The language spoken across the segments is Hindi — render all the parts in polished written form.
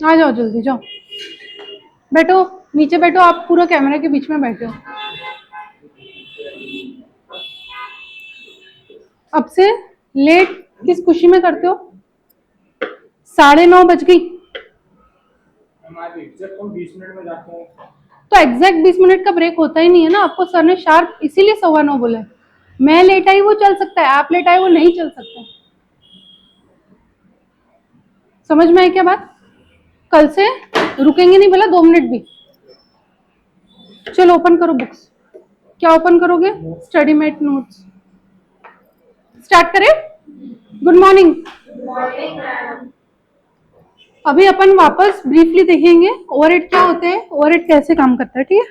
आ जाओ जल्दी जाओ, बैठो नीचे बैठो, आप पूरा कैमरे के बीच में बैठे हो। अब से लेट किस खुशी में करते हो? 9:30 बज गई। एग्जैक्ट 20 मिनट में जाते हैं। तो एग्जैक्ट 20 मिनट का ब्रेक होता ही नहीं है ना, आपको सर ने शार्प इसीलिए 9:15 बोला है। मैं लेट आई वो चल सकता है, आप लेट आए वो नहीं चल सकता। समझ में आई क्या बात? कल से रुकेंगे नहीं बोला 2 मिनट भी। चलो ओपन करो बुक्स। क्या ओपन करोगे? Study mate notes. स्टार्ट करें? Good morning. अभी अपन वापस ब्रीफली देखेंगे ओवरहेड क्या होते हैं, ओवरहेड कैसे काम करता है, ठीक है?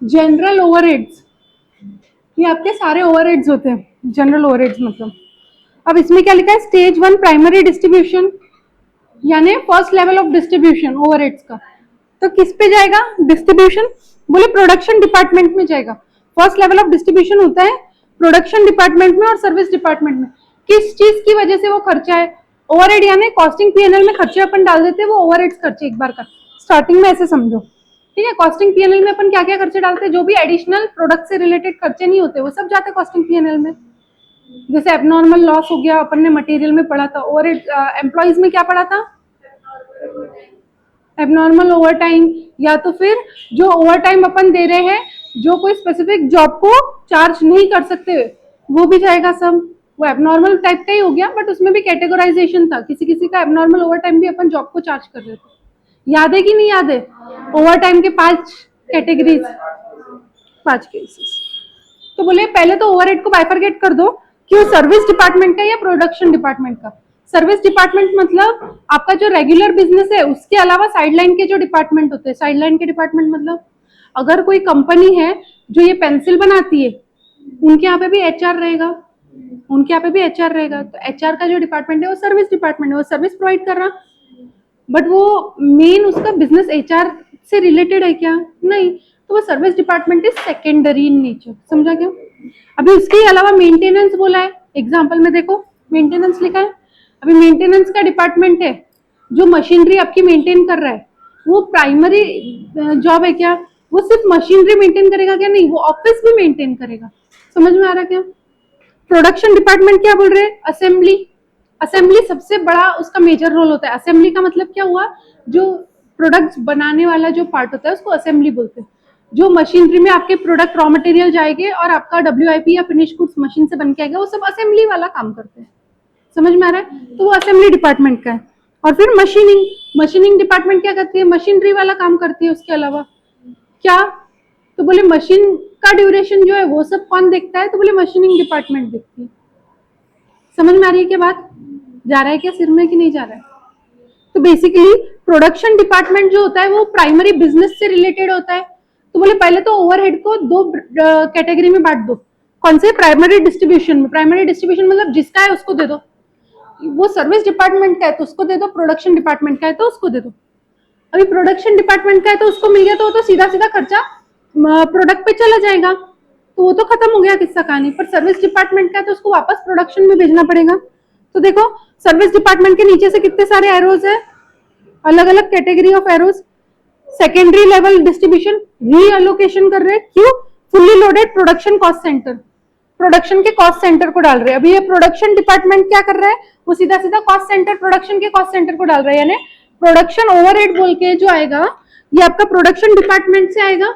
जनरल ओवरहेड्स, ये आपके सारे ओवरहेड्स होते हैं, जनरल ओवरहेड्स मतलब। अब इसमें क्या लिखा है? स्टेज 1 प्राइमरी डिस्ट्रीब्यूशन, यानी first level of distribution overheads का। तो किस पे जाएगा डिस्ट्रीब्यूशन? बोले प्रोडक्शन डिपार्टमेंट में जाएगा। फर्स्ट लेवल ऑफ डिस्ट्रीब्यूशन होता है प्रोडक्शन डिपार्टमेंट में और सर्विस डिपार्टमेंट में। किस चीज की वजह से वो खर्चा है? ओवरहेड, यानी कॉस्टिंग पीएनएल में खर्चे अपन डाल देते हैं, वो ओवरहेड्स खर्चे एक बार का स्टार्टिंग में ऐसे समझो, ठीक है? कॉस्टिंग पीएनएल में अपन क्या क्या खर्चे डालते हैं? जो भी एडिशनल प्रोडक्ट से रिलेटेड खर्चे नहीं होते वो सब जाते हैं कॉस्टिंग पीएनएल में। जैसे एबनॉर्मल लॉस हो गया, अपन ने मटेरियल में पढ़ा था। ओवरहेड एम्प्लॉइज में क्या पढ़ा था? एबनॉर्मल ओवर टाइम, या तो फिर जो ओवर टाइम अपन दे रहे हैं, जो कोई स्पेसिफिक जॉब को चार्ज नहीं कर सकते, वो भी जाएगा सब। वो एबनॉर्मल टाइप का ही हो गया, बट उसमें भी कैटेगराइजेशन था, किसी किसी का एबनॉर्मल ओवर टाइम भी अपन जॉब को चार्ज कर रहे थे। याद है कि नहीं याद है? ओवर टाइम के 5 कैटेगरीज, 5 केसेस। तो बोले पहले तो ओवरहेड को बाइफरकेट कर दो कि वो सर्विस डिपार्टमेंट का या प्रोडक्शन डिपार्टमेंट का। सर्विस डिपार्टमेंट मतलब आपका जो रेगुलर बिजनेस है उसके अलावा साइडलाइन के जो डिपार्टमेंट होते हैं। साइडलाइन के डिपार्टमेंट मतलब अगर कोई कंपनी है जो ये पेंसिल बनाती है, उनके यहाँ पे भी एचआर रहेगा, उनके यहाँ पे भी एचआर रहेगा। तो एचआर का जो डिपार्टमेंट है वो सर्विस डिपार्टमेंट है, वो सर्विस प्रोवाइड कर रहा, बट वो मेन उसका बिजनेस एचआर से रिलेटेड है क्या? नहीं। तो वो service department is secondary in nature. समझा क्या? अभी उसके अलावा मेंटेनेंस बोला है, एग्जांपल में देखो मेंटेनेंस लिखा है। अभी मेंटेनेंस का डिपार्टमेंट है जो मशीनरी आपकी मेंटेन कर रहा है, वो प्राइमरी जॉब है क्या? वो सिर्फ मशीनरी मेंटेन करेगा क्या? नहीं, वो ऑफिस भी मेंटेन करेगा। समझ में आ रहा क्या? प्रोडक्शन डिपार्टमेंट क्या बोल रहे हैं? असेंबली। असेंबली सबसे बड़ा उसका मेजर रोल होता है। असेंबली का मतलब क्या हुआ? जो प्रोडक्ट्स बनाने वाला जो पार्ट होता है उसको असेंबली बोलते हैं। जो मशीनरी में आपके प्रोडक्ट रॉ मटेरियल जाएंगे और आपका डब्ल्यूआईपी या फिनिश गुड्स मशीन से बन के आएगा, वो सब असेंबली वाला काम करते हैं। समझ में आ रहा है? तो वो असेंबली डिपार्टमेंट का है। और फिर मशीनिंग, मशीनिंग डिपार्टमेंट क्या करती है? मशीनरी वाला काम करती है। उसके अलावा क्या? तो बोले मशीन का ड्यूरेशन जो है वो सब कौन देखता है? तो बोले मशीनिंग डिपार्टमेंट देखती है। समझ में आ रही है क्या बात? जा रहा है क्या सिर में कि नहीं जा रहा है? तो बेसिकली प्रोडक्शन डिपार्टमेंट जो होता है वो प्राइमरी बिजनेस से रिलेटेड होता है। तो बोले पहले तो ओवरहेड को 2 कैटेगरी में बांट दो। कौन से? प्राइमरी डिस्ट्रीब्यूशन में। प्राइमरी डिस्ट्रीब्यूशन मतलब जिसका है उसको दे दो। वो सर्विस डिपार्टमेंट का है तो उसको दे दो, प्रोडक्शन डिपार्टमेंट का है तो उसको दे दो। अभी प्रोडक्शन डिपार्टमेंट का है तो उसको मिल गया तो वो तो सीधा सीधा खर्चा प्रोडक्ट पे चला जाएगा, तो वो तो खत्म हो गया किस्सा कहानी। पर सर्विस डिपार्टमेंट का है तो उसको वापस प्रोडक्शन में भेजना पड़ेगा। तो देखो सर्विस डिपार्टमेंट के नीचे से कितने सारे एरोज है, अलग अलग category of arrows. Secondary level distribution reallocation कर रहे हैं, क्यों? Fully loaded production cost centre, production के कॉस्ट सेंटर को डाल रहे हैं। अभी ये प्रोडक्शन डिपार्टमेंट क्या कर रहा है? वो सीधा सीधा कॉस्ट सेंटर, प्रोडक्शन के कॉस्ट सेंटर को डाल रहा है, यानी प्रोडक्शन ओवरहेड बोल के जो आएगा ये आपका प्रोडक्शन डिपार्टमेंट से आएगा।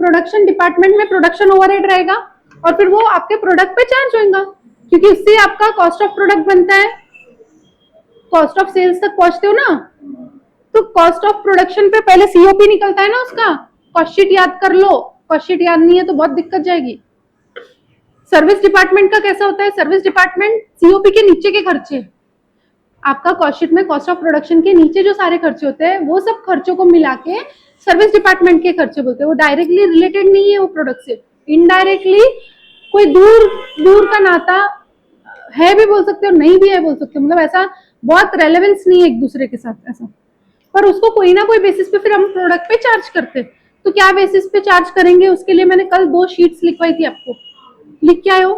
प्रोडक्शन डिपार्टमेंट में प्रोडक्शन ओवरहेड रहेगा और फिर वो आपके प्रोडक्ट पे चार्ज होगा, क्योंकि इससे आपका कॉस्ट ऑफ प्रोडक्ट बनता है। कॉस्ट ऑफ सेल्स तक पहुंचते हो ना, तो कॉस्ट ऑफ प्रोडक्शन पे पहले सीओपी निकलता है ना उसका। कॉस्ट शीट याद कर लो, कॉस्ट शीट याद नहीं है तो बहुत दिक्कत जाएगी। सर्विस डिपार्टमेंट का कैसा होता है? सर्विस डिपार्टमेंट सीओपी के नीचे के खर्चे, आपका कॉस्ट शीट में कॉस्ट ऑफ प्रोडक्शन के नीचे जो सारे खर्चे होते हैं वो सब खर्चों को मिला के सर्विस डिपार्टमेंट के खर्चे बोलते हैं। वो डायरेक्टली रिलेटेड नहीं है वो प्रोडक्ट से, इनडायरेक्टली कोई दूर दूर का नाता है भी बोल सकते हो, नहीं भी है बोल सकते हो, मतलब ऐसा बहुत रेलेवेंस नहीं है एक दूसरे के साथ ऐसा। पर उसको कोई ना कोई बेसिस पे फिर हम प्रोडक्ट पे चार्ज करते हैं। तो क्या बेसिस पे चार्ज करेंगे उसके लिए मैंने कल 2 शीट्स लिखवाई थी आपको, लिख के आए हो?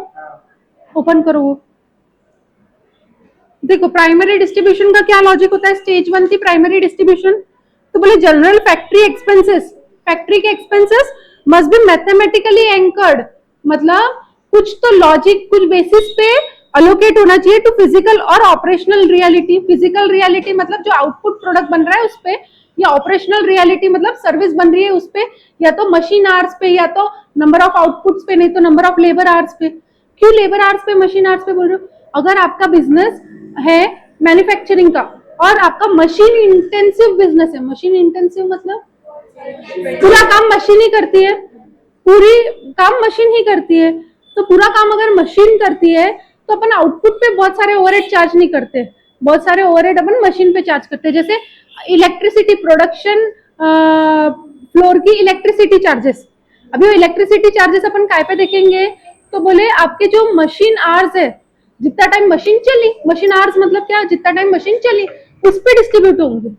ओपन करो वो। देखो प्राइमरी डिस्ट्रीब्यूशन का क्या लॉजिक होता है, स्टेज 1 थी प्राइमरी डिस्ट्रीब्यूशन, तो बोले जनरल फैक्ट्री एक्सपेंसेस, फैक्ट्री के expenses must be mathematically anchored, मतलब कुछ तो लॉजिक कुछ बेसिस पे अलोकेट होना चाहिए टू फिजिकल और ऑपरेशनल रियलिटी। फिजिकल रियलिटी मतलब जो आउटपुट प्रोडक्ट बन रहा है उस पे, या ऑपरेशनल रियलिटी मतलब सर्विस बन रही है उस पे, या तो मशीन आवर्स पे, या तो नंबर ऑफ आउटपुट्स पे, नहीं तो नंबर ऑफ लेबर आवर्स पे। क्यों लेबर आवर्स पे मशीन आवर्स पे बोल रहे हो? अगर आपका बिजनेस है मैन्युफैक्चरिंग का और आपका मशीन इंटेंसिव बिजनेस है, मशीन इंटेंसिव मतलब पूरा काम मशीन ही करती है, पूरी काम मशीन ही करती है, तो पूरा काम अगर मशीन करती है तो अपन आउटपुट पे बहुत सारे ओवरहेड चार्ज नहीं करते, बहुत सारे ओवरहेड अपन मशीन पे चार्ज करते हैं। जैसे इलेक्ट्रिसिटी प्रोडक्शन फ्लोर की इलेक्ट्रिसिटी चार्जेस, अभी वो इलेक्ट्रिसिटी चार्जेस अपन काय पे देखेंगे, तो बोले आपके जो मशीन आवर्स है, जितना टाइम मशीन चली, मशीन आवर्स मतलब क्या, जितना टाइम मशीन चली उस पर डिस्ट्रीब्यूट होंगे।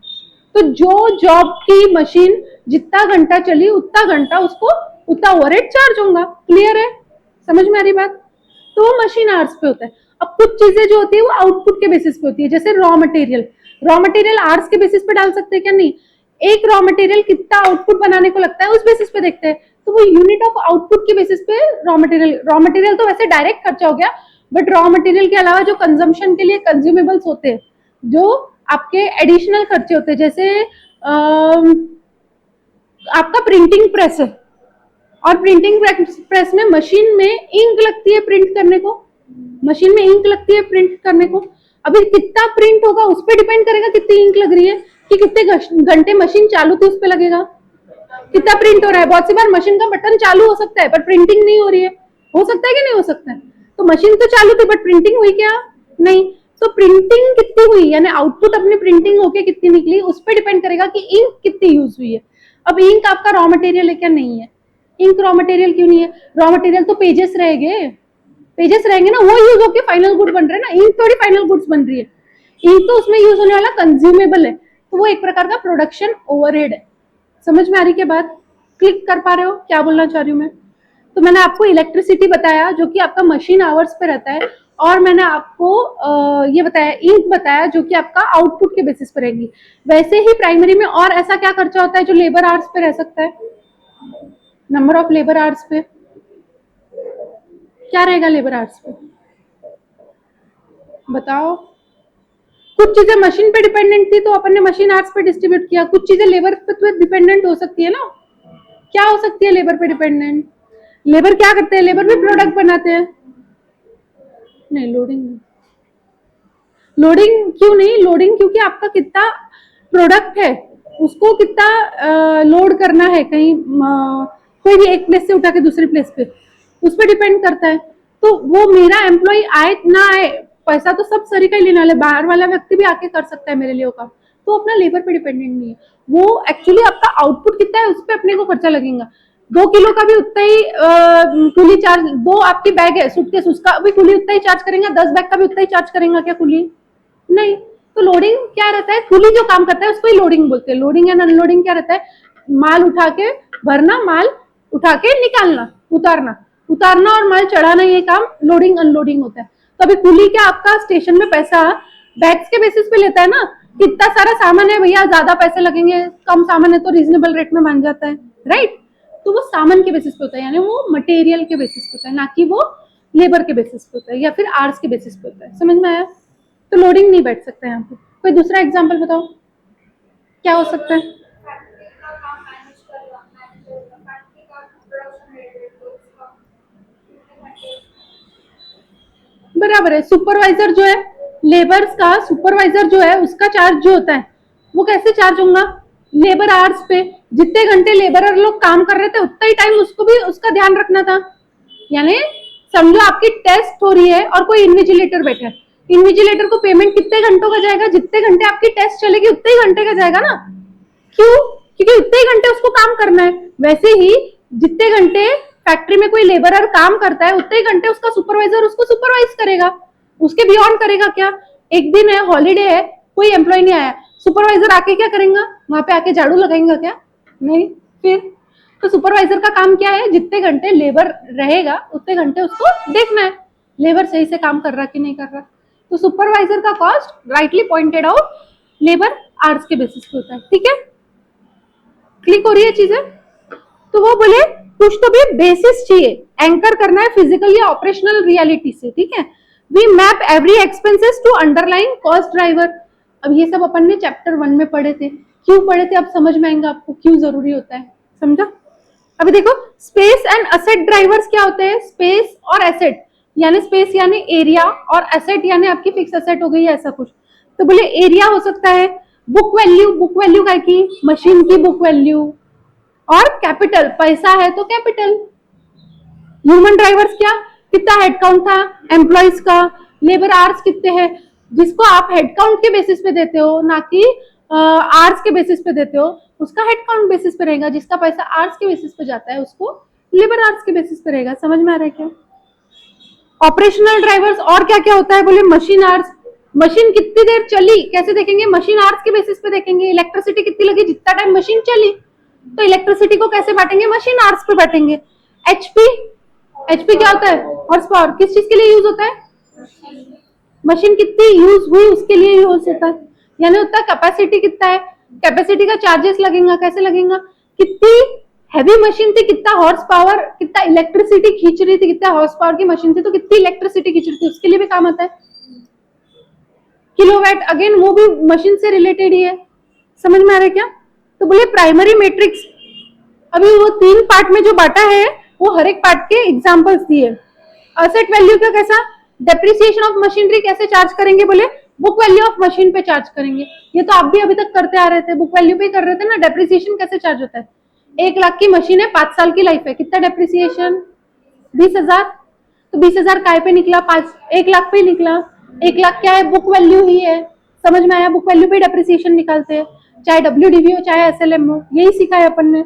तो जो जॉब की मशीन जितना घंटा चली उतना घंटा उसको उतना ओवरहेड चार्ज होगा। क्लियर है, समझ में आ रही बात? तो वो मशीन आवर्स पे होता है। अब कुछ चीजें जो होती है वो आउटपुट के बेसिस पे होती है, जैसे रॉ मटेरियल आवर्स के बेसिस पे डाल सकते हैं क्या? नहीं, एक रॉ मटेरियल कितना आउटपुट बनाने को लगता है उस बेसिस पे देखते हैं, तो वो यूनिट ऑफ आउटपुट के बेसिस पे रॉ मटेरियल तो वैसे डायरेक्ट खर्चा हो गया, बट रॉ मटेरियल के अलावा जो कंजम्पशन के लिए कंज्यूमेबल्स होते हैं, जो आपके एडिशनल खर्चे होते हैं, जैसे आपका प्रिंटिंग प्रेस है और प्रिंटिंग प्रेस में मशीन में इंक लगती है प्रिंट करने को, मशीन में इंक लगती है प्रिंट करने को। अभी कितना प्रिंट होगा उस पर डिपेंड करेगा कितनी इंक लग रही है, कि कितने घंटे मशीन चालू थी उस पर लगेगा, कितना प्रिंट हो रहा है। बहुत सी बार मशीन का बटन चालू हो सकता है पर प्रिंटिंग नहीं हो रही है, हो सकता है कि नहीं हो सकता है? तो मशीन तो चालू थी बट प्रिंटिंग हुई क्या? नहीं। तो प्रिंटिंग कितनी हुई, यानी आउटपुट अपनी प्रिंटिंग होके कितनी निकली उस पर डिपेंड करेगा कि इंक कितनी यूज हुई है। अब इंक आपका रॉ मटेरियल है क्या? नहीं है। इंक रॉ मटेरियल क्यों नहीं है? रॉ मटेरियल तो पेजेस रहेंगे, पेजेस रहेंगे ना, वो यूज होके फाइनल गुड बन रहे हैं ना, इंक थोड़ी फाइनल गुड्स बन रही है। इंक तो उसमें यूज होने वाला कंज्यूमेबल है, तो वो एक प्रकार का प्रोडक्शन ओवरहेड है। समझ में आ रही क्या बात? क्लिक कर पा रहे हो क्या बोलना चाह रही हूँ मैं? तो मैंने आपको इलेक्ट्रिसिटी बताया जो कि आपका मशीन आवर्स पे रहता है, और मैंने आपको ये बताया इंक बताया जो कि आपका आउटपुट के बेसिस पे रहेगी। वैसे ही प्राइमरी में और ऐसा क्या खर्चा होता है जो लेबर आवर्स पे रह सकता है? नंबर ऑफ लेबर आवर्स पे क्या रहेगा? लेबर आवर्स पे बताओ। कुछ चीजें मशीन पे डिपेंडेंट थी तो अपन ने मशीन आवर्स पे डिस्ट्रीब्यूट किया, कुछ चीजें लेबर पे तो डिपेंडेंट हो सकती है ना। क्या हो सकती है लेबर पे डिपेंडेंट? लेबर क्या करते हैं? लेबर भी प्रोडक्ट बनाते हैं। नहीं, लोडिंग नहीं। लोडिंग क्यों नहीं? लोडिंग क्योंकि आपका कितना प्रोडक्ट है उसको कितना लोड करना है, कहीं कोई भी एक प्लेस से उठा के दूसरी प्लेस पे, उस पर डिपेंड करता है। तो वो मेरा एम्प्लॉय आए ना आए, पैसा तो सब सरी का ही लेने वाले, बाहर वाला व्यक्ति भी आके कर सकता है मेरे लिए वो काम, तो अपना लेबर पे डिपेंडेंट नहीं है। वो एक्चुअली आपका आउटपुट कितना है उस पर अपने को खर्चा लगेगा। 2 किलो का भी उतना ही कुली चार्ज, 2 आपकी बैग है सूटकेस, उसका भी कुली उतना ही चार्ज करेंगे, 10 बैग का भी उतना ही चार्ज करेंगे क्या कुली? नहीं। तो लोडिंग क्या रहता है? कुली जो काम करता है उसको ही लोडिंग बोलते हैं। लोडिंग एंड अनलोडिंग क्या रहता है? माल उठा के भरना, माल उठा के निकालना, उतारना, उतारना और माल चढ़ाना, ये काम लोडिंग अनलोडिंग होता है। तो अभी कुली क्या आपका स्टेशन में पैसा बैग्स के बेसिस पे लेता है ना, कितना सारा सामान है भैया, ज्यादा पैसे लगेंगे, कम सामान है तो रीजनेबल रेट में मान जाता है, राइट? तो वो सामान के बेसिस पे होता है, यानी वो मटेरियल के बेसिस पे होता है, ना कि वो लेबर के बेसिस पे होता है या फिर आवर्स के बेसिस पे होता है। समझ में आया? तो लोडिंग नहीं बैठ सकता यहाँ पे। कोई दूसरा एग्जाम्पल बताओ क्या हो सकता है? बराबर है। सुपरवाइजर जो है, लेबर्स का सुपरवाइजर जो है उसका चार्ज जो होता है वो कैसे चार्ज होगा? लेबर आवर्स पे, जितने घंटे लेबरर लोग काम कर रहे थे उतना ही टाइम उसको भी उसका ध्यान रखना था। यानी समझो आपकी टेस्ट हो रही है और कोई इन्विजिलेटर बैठा है, इन्विजिलेटर को पेमेंट कितने घंटों का जाएगा? जितने घंटे आपकी टेस्ट चलेगी उतने ही घंटे का जाएगा ना। क्यों? क्योंकि उतने ही घंटे उसको काम करना है। वैसे ही जितने घंटे फैक्ट्री में कोई लेबरर काम करता है उतने ही घंटे उसका सुपरवाइजर उसको सुपरवाइज करेगा, उसके बियॉन्ड करेगा क्या? एक दिन है, हॉलीडे है, कोई एम्प्लॉय नहीं आया, सुपरवाइजर आके क्या करेगा? वहां पे आके झाड़ू लगाएगा क्या? नहीं। फिर तो सुपरवाइजर का काम क्या है? जितने घंटे लेबर रहेगा उतने घंटे उसको देखना है। लेबर सही से काम कर रहा कि नहीं कर रहा। तो सुपरवाइजर का cost rightly pointed out labour hours के बेसिस पे होता है। ठीक है, क्लिक हो रही है चीजें। तो वो बोले कुछ तो भी बेसिस चाहिए, एंकर करना है फिजिकल या ऑपरेशनल रियलिटी से। ठीक है, we map every expenses to underline cost driver. अब ये सब अपन ने चैप्टर 1 में पढ़े थे, क्यों पढ़े थे अब समझ में आएंगे आपको क्यों जरूरी होता है, समझा। अभी देखो स्पेस एंड असेट ड्राइवर्स क्या होते हैं। स्पेस और एसेट यानी स्पेस यानी एरिया और एसेट यानी आपकी फिक्स एसेट हो गई है ऐसा कुछ। तो बोले एरिया हो सकता है, बुक वैल्यू का की मशीन की बुक वैल्यू, और कैपिटल पैसा है तो कैपिटल। ह्यूमन ड्राइवर्स क्या, कितना हेडकाउंट था एम्प्लॉइज का, लेबर आवर्स कितने हैं, जिसको आप हेडकाउंट के बेसिस पे देते हो ना कि आवर्स के बेसिस पे देते हो, उसका हेडकाउंट बेसिस पे रहेगा। जिसका पैसा आवर्स के बेसिस पे जाता है उसको लेबर आवर्स के बेसिस पे रहेगा। समझ में आ रहा है क्या। ऑपरेशनल ड्राइवर्स और क्या क्या होता है, बोले मशीन आवर्स, मशीन कितनी देर चली कैसे देखेंगे, मशीन आवर्स के बेसिस पे देखेंगे। इलेक्ट्रिसिटी कितनी लगी, जितना टाइम मशीन चली, तो इलेक्ट्रिसिटी को कैसे बांटेंगे, मशीन आवर्स पे बांटेंगे। एचपी क्या होता है, हॉर्स पावर, किस चीज के लिए यूज होता है, मशीन कितनी यूज हुई उसके लिए यूज होता है। यानी उतना कैपेसिटी कितना है, कैपेसिटी का चार्जेस लगेगा, कैसे लगेगा, कितनी हैवी मशीन थी, कितना हॉर्स पावर, कितना इलेक्ट्रिसिटी खींच रही थी, कितना हॉर्स पावर की मशीन थी तो कितनी इलेक्ट्रिसिटी खींच रही थी, उसके लिए भी काम आता है। किलोवाट अगेन वो भी मशीन से रिलेटेड ही है। समझ में आ रहा है क्या। तो बोले प्राइमरी मैट्रिक्स, अभी वो 3 पार्ट में जो बांटा है वो हर एक पार्ट के एग्जांपल्स दिए। असेट वैल्यू का कैसा, डेप्रिसिएशन ऑफ मशीनरी कैसे चार्ज करेंगे, बोले बुक वैल्यू ऑफ मशीन पे चार्ज करेंगे। ये तो आप भी अभी तक करते आ रहे थे, बुक वैल्यू पे कर रहे थे ना। डेप्रिसिएशन कैसे चार्ज होता है, 1 लाख की मशीन है, 5 साल की लाइफ है, कितना डेप्रिसिएशन 20,000। तो 20,000 काय पे निकला, 1 लाख पे निकला। 1 लाख क्या है, बुक वैल्यू ही है। समझ में आया, बुक वैल्यू पे डेप्रिसिएशन निकालते हैं, चाहे WDV हो चाहे SLM हो, यही सीखा है अपन ने।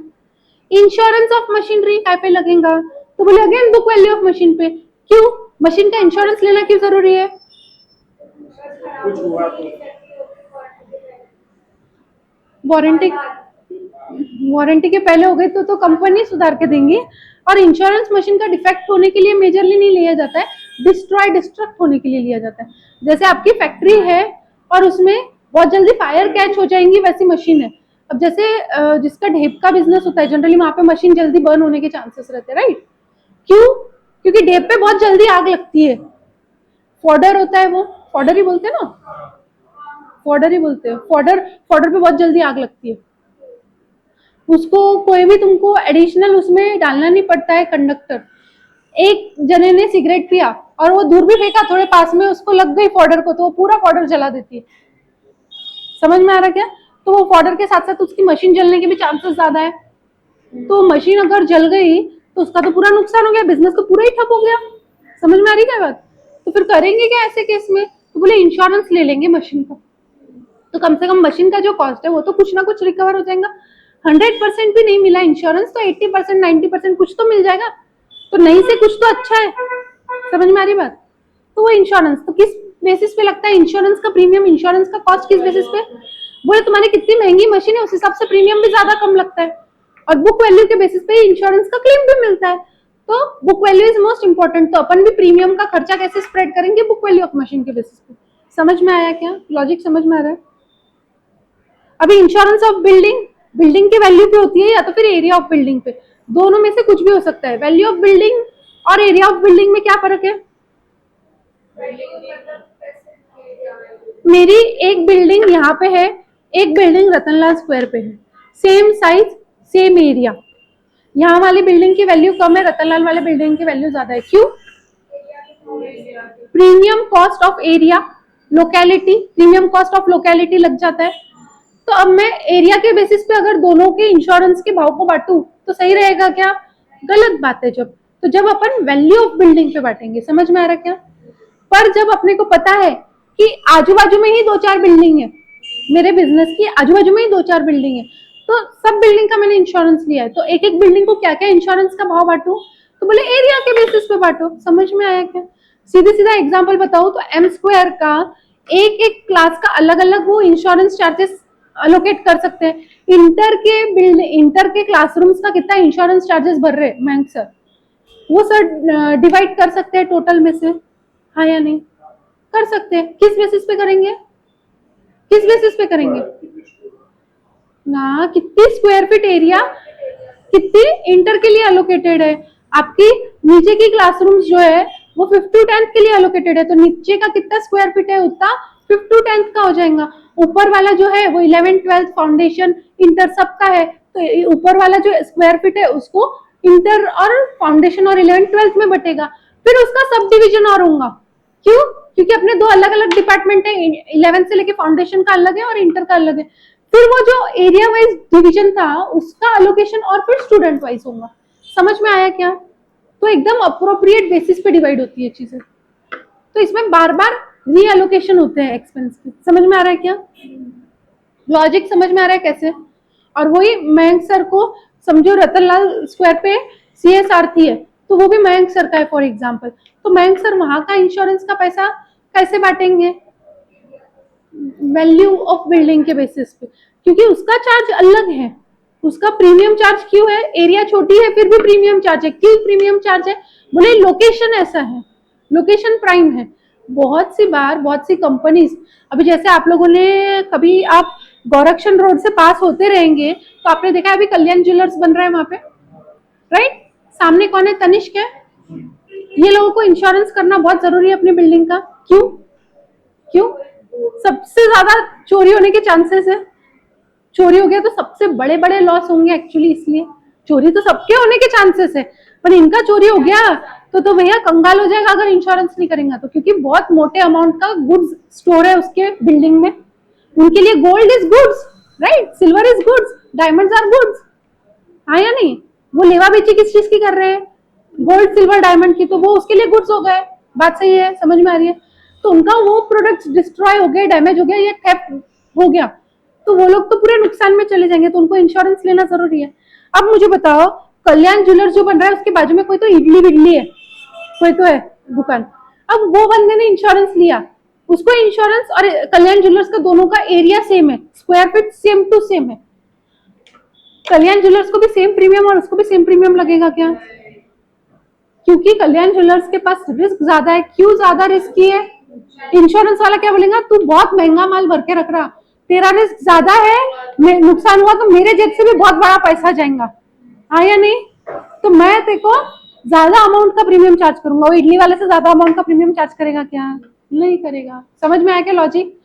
इंश्योरेंस ऑफ मशीनरी काय पे लगेगा, तो बोले again book value of machine पे। क्यों, मशीन का इंश्योरेंस लेना क्यों जरूरी है, कुछ हुआ तो वारंटी के पहले हो गए तो कंपनी सुधार के देंगी। और इंश्योरेंस मशीन का डिफेक्ट होने के लिए मेजरली नहीं लिया जाता है, डिस्ट्रक्ट होने के लिए लिया जाता है। जैसे आपकी फैक्ट्री है और उसमें बहुत जल्दी फायर कैच हो जाएंगी, वैसी मशीन है। अब जैसे जिसका ढेप का बिजनेस होता है जनरली वहां पे मशीन जल्दी बर्न होने के चांसेस रहते हैं, राइट। क्यों, क्योंकि ढेप पे बहुत जल्दी आग लगती है। फॉडर होता है, वो फॉडर ही बोलते हैं ना, फॉडर ही बोलते हैं। फॉडर पे बहुत जल्दी आग लगती है। उसको कोई भी तुमको एडिशनल उसमें डालना नहीं पड़ता है कंडक्टर। एक जने ने सिगरेट पिया और वो दूर भी फेंका थोड़े पास में, उसको लग गई फॉडर को, तो वो पूरा फॉडर जला देती है। समझ में आ रहा क्या। तो वो फॉडर के साथ साथ उसकी मशीन जलने के भी चांसेस ज्यादा है। तो मशीन अगर जल गई तो उसका तो पूरा नुकसान हो गया, बिजनेस तो पूरा ही ठप हो गया। समझ में आ रही क्या बात। तो फिर करेंगे क्या ऐसे केस में, तो बोले इंश्योरेंस ले लेंगे मशीन का। तो कम से कम मशीन का जो कॉस्ट है वो तो कुछ ना कुछ रिकवर हो जाएगा। 100% भी नहीं मिला इंश्योरेंस तो 80% 90% कुछ तो मिल जाएगा। तो नहीं से कुछ तो अच्छा है। समझ में आ रही बात। तो वो इंश्योरेंस तो किस बेसिस पे लगता है, इंश्योरेंस का प्रीमियम, इंश्योरेंस का कॉस्ट किस बेसिस पे, बोले तुम्हारी कितनी महंगी मशीन है उस हिसाब से प्रीमियम भी ज्यादा कम लगता है। और बुक वैल्यू के बेसिस पे इंश्योरेंस का क्लेम भी मिलता है। तो book value is most important. तो अपन भी प्रीमियम का खर्चा कैसे स्प्रेड करेंगे, बुक वैल्यू ऑफ मशीन के बेसिस पे। समझ में आया क्या, लॉजिक समझ में आ रहा है। अभी इंश्योरेंस ऑफ बिल्डिंग, बिल्डिंग की वैल्यू पे होती है या तो फिर एरिया ऑफ बिल्डिंग पे, दोनों में से कुछ भी हो सकता है। वैल्यू ऑफ बिल्डिंग और एरिया ऑफ बिल्डिंग में क्या फर्क है, मेरी एक बिल्डिंग यहाँ पे है, एक बिल्डिंग रतनलाल स्क्वायर पे है, सेम साइज सेम एरिया, यहाँ वाली बिल्डिंग की वैल्यू कम है, रतनलाल वाले बिल्डिंग की वैल्यू ज्यादा है। क्यों, premium cost of area, locality, premium cost of locality लग जाता है। तो अब मैं एरिया के बेसिस पे अगर दोनों के इंश्योरेंस के भाव को बांटू तो सही रहेगा क्या, गलत बात है। जब अपन वैल्यू ऑफ बिल्डिंग पे बांटेंगे। समझ में आ रहा क्या। पर जब अपने को पता है कि आजू बाजू में ही 2-4 बिल्डिंग है, मेरे बिजनेस की आजू बाजू में ही 2-4 बिल्डिंग है, तो सब बिल्डिंग का मैंने इंश्योरेंस लिया है, तो एक एक बिल्डिंग को क्या क्या इंश्योरेंस का भाव बांटू, तो बोले एरिया के बेसिस पे बांटो। समझ में आया क्या। सीधे सीधा एग्जाम्पल बताऊं तो M स्क्वायर का एक एक क्लास का अलग अलग वो इंश्योरेंस चार्जेस अलोकेट कर सकते हैं। इंटर के क्लासरूम्स का कितना इंश्योरेंस चार्जेस भर रहे मयंक सर, वो सर डिवाइड कर सकते हैं टोटल में से। हाँ या नहीं? कर सकते हैं। किस बेसिस पे करेंगे? किस बेसिस पे करेंगे ना? कितनी स्क्वायर फीट एरिया कितनी इंटर के लिए एलोकेटेड है? आपकी नीचे की क्लासरूम्स जो है वो 5th to 10th के लिए एलोकेटेड है, तो नीचे का कितना स्क्वायर फीट है उतना 5th to 10th का हो जाएगा। ऊपर वाला जो है वो 11th 12th फाउंडेशन इंटर सब का है, तो ऊपर वाला जो स्क्वायर फीट है उसको इंटर और फाउंडेशन और 11th 12th में बटेगा, फिर उसका सब डिविजन और होगा। क्यों? क्योंकि अपने दो अलग अलग डिपार्टमेंट है, 11th से लेके फाउंडेशन का अलग है और इंटर का अलग है। फिर वो जो एरिया वाइज डिवीजन था उसका अलोकेशन और फिर स्टूडेंट वाइज होगा। समझ में आया क्या? तो एकदम अप्रोप्रिएट बेसिस पे डिवाइड होती है चीजें, तो इसमें बार बार रीअलोकेशन होते हैं एक्सपेंस के। समझ में आ रहा है क्या? लॉजिक समझ में आ रहा है कैसे? और वही मयंक सर को समझो रतनलाल स्क्वायर पे CSR है, तो वो भी मयंक सर का है फॉर एग्जाम्पल, तो मयंक सर वहां का इंश्योरेंस का पैसा कैसे बांटेंगे? वैल्यू ऑफ बिल्डिंग के बेसिस पे, क्योंकि उसका चार्ज अलग है। उसका प्रीमियम चार्ज क्यों है? एरिया छोटी है फिर भी प्रीमियम चार्ज है। क्यों प्रीमियम चार्ज है? बोले लोकेशन ऐसा है, लोकेशन प्राइम है। बहुत सी बार बहुत सी कंपनीज, अभी जैसे आप लोगों ने कभी आप गोरक्षण रोड से पास होते रहेंगे तो आपने देखा अभी कल्याण ज्वेलर्स बन रहा है वहां पे, राइट? सामने कौन है? तनिष्क है। ये लोगों को इंश्योरेंस करना बहुत जरूरी है अपनी बिल्डिंग का। क्यों? क्यों? सबसे ज्यादा चोरी होने के चांसेस है। चोरी हो गया तो सबसे बड़े बड़े लॉस होंगे एक्चुअली, इसलिए चोरी तो सबके होने के चांसेस है, पर इनका चोरी हो गया तो भैया कंगाल हो जाएगा अगर इंश्योरेंस नहीं करेंगे तो, क्योंकि बहुत मोटे अमाउंट का गुड्स स्टोर है उसके बिल्डिंग में। उनके लिए gold is goods, right? Silver is goods, diamonds are goods, हाँ या नहीं? वो लेवा बेची किस चीज की कर रहे हैं? गोल्ड सिल्वर डायमंड की, तो वो उसके लिए गुड्स हो गए। बात सही है? समझ में आ रही है? तो उनका वो प्रोडक्ट डिस्ट्रॉय हो गए, डैमेज हो गया या थेफ्ट हो गया तो वो लोग तो पूरे नुकसान में चले जाएंगे, तो उनको इंश्योरेंस लेना जरूरी है। अब मुझे बताओ, कल्याण ज्वेलर्स जो बन रहा है उसके बाजू में कोई तो इडली बिडली है, कोई तो है दुकान। अब वो बंदे ने इंश्योरेंस लिया, उसको इंश्योरेंस और कल्याण ज्वेलर्स का दोनों का एरिया सेम है, square feet same to same है, कल्याण ज्वेलर्स को भी सेम प्रीमियम और उसको भी सेम प्रीमियम लगेगा क्या? क्योंकि कल्याण ज्वेलर्स के पास रिस्क ज्यादा है। क्यों ज्यादा रिस्की है? इंश्योरेंस वाला क्या बोलेगा, तू बहुत महंगा माल भर के रख रहा, तेरा रिस्क ज्यादा है, नुकसान हुआ तो मेरे जेब से भी बहुत बड़ा पैसा जाएगा, हाँ या नहीं? तो मैं देखो ज्यादा अमाउंट का प्रीमियम चार्ज करूंगा, वो इडली वाले से ज्यादा अमाउंट का प्रीमियम चार्ज करेगा क्या? नहीं करेगा। समझ में आया क्या लॉजिक?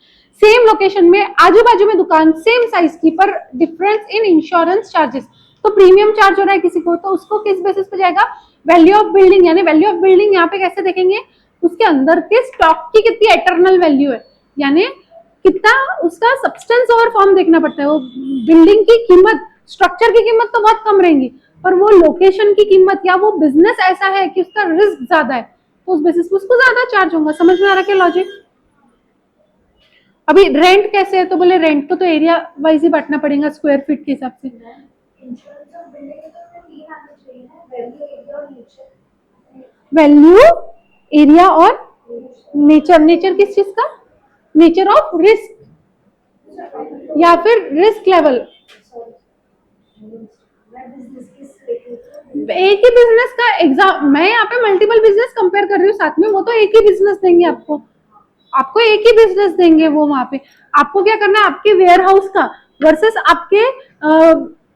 सेम लोकेशन में आजू बाजू में दुकान सेम साइज की, पर डिफरेंस इन इंश्योरेंस चार्जेस। तो प्रीमियम चार्ज हो रहा है किसी को, तो उसको किस बेसिस पे जाएगा? Value of building. यानी वैल्यू ऑफ बिल्डिंग यहाँ पे कैसे देखेंगे? उसके अंदर के स्टॉक की कितनी एटर्नल वैल्यू है, यानी कितना उसका सब्सटेंस ओवर फॉर्म देखना पड़ता है। वो बिल्डिंग की कीमत, स्ट्रक्चर की कीमत तो बहुत कम रहेंगी, पर वो लोकेशन की कीमत या वो बिजनेस ऐसा है कि उसका रिस्क ज्यादा है, तो उस बेसिस पे उसको ज्यादा चार्ज होगा। समझ में आ रहा है लॉजिक? अभी रेंट कैसे है, तो बोले रेंट तो एरिया वाइज ही बांटना पड़ेगा स्क्वायर फीट के हिसाब से। वैल्यू, एरिया और नेचर। नेचर किस चीज का? नेचर ऑफ रिस्क या फिर रिस्क लेवल। एक ही बिजनेस का एग्जाम, मैं यहाँ पे मल्टीपल बिजनेस कंपेयर कर रही हूँ साथ में, वो तो एक ही बिजनेस देंगे आपको, आपको एक ही बिजनेस देंगे वो। वहां पे आपको क्या करना है, आपके वेयर हाउस का वर्सेस आपके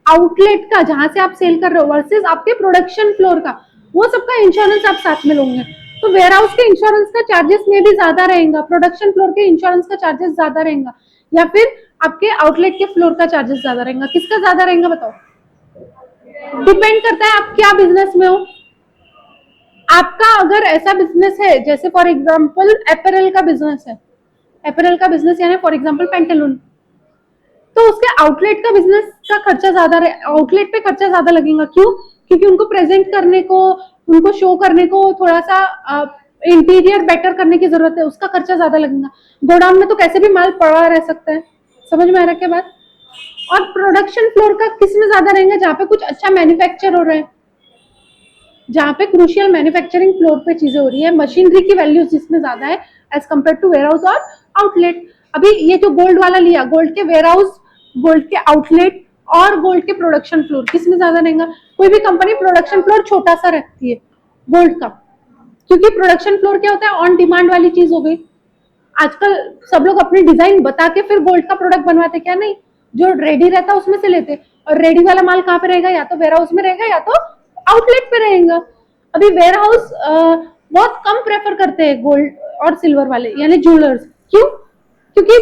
आउटलेट का जहां से आप सेल कर रहे हो वर्सेस आपके प्रोडक्शन फ्लोर का, वो सबका इंश्योरेंस आप साथ में लोगे। तो वेयर हाउस के इंश्योरेंस का चार्जेस में भी ज्यादा रहेगा, प्रोडक्शन फ्लोर के इंश्योरेंस का चार्जेस ज्यादा रहेगा, या फिर आपके आउटलेट के फ्लोर का चार्जेस ज्यादा रहेगा। किसका ज्यादा रहेगा बताओ? डिपेंड करता है आप क्या बिजनेस में हो। आपका अगर ऐसा बिजनेस है जैसे फॉर एग्जांपल एपरल का बिजनेस है, एपरल का बिजनेस यानी फॉर एग्जांपल पेंटालून, तो उसके आउटलेट का बिजनेस का खर्चा ज्यादा, आउटलेट पे खर्चा ज्यादा लगेगा। क्यों? क्योंकि उनको प्रेजेंट करने को, उनको शो करने को, थोड़ा सा इंटीरियर बेटर करने की जरूरत है, उसका खर्चा ज्यादा लगेगा। गोडाउन में तो कैसे भी माल पड़ा रह सकता है। समझ में आ रहा है क्या बात? और प्रोडक्शन फ्लोर का किस में ज्यादा रहेगा? जहाँ पे कुछ अच्छा मैन्युफैक्चर हो रहा है, जहाँ पे क्रूशियल मैन्युफैक्चरिंग फ्लोर पे चीजें हो रही है, मशीनरी की वैल्यू जिसमें ज्यादा है as compare to warehouse और आउटलेट। अभी ये जो गोल्ड वाला लिया, गोल्ड के वेयर हाउस, गोल्ड के आउटलेट और गोल्ड के प्रोडक्शन फ्लोर, किसमें ज्यादा रहेगा? कोई भी कंपनी प्रोडक्शन फ्लोर छोटा सा रखती है गोल्ड का, क्योंकि प्रोडक्शन फ्लोर क्या होता है, ऑन डिमांड वाली चीज हो गई। आजकल सब लोग अपनी डिजाइन बता के फिर गोल्ड का प्रोडक्ट बनवाते, क्या नहीं, जो रेडी रहता है उसमें से लेते। और रेडी वाला माल कहाँ पे रहेगा, या तो वेयर हाउस में रहेगा या तो आउटलेट पे रहेगा। अभी वेयर हाउस बहुत कम प्रेफर करते हैं गोल्ड और सिल्वर वाले, यानी ज्वेलर्स। क्यों? क्योंकि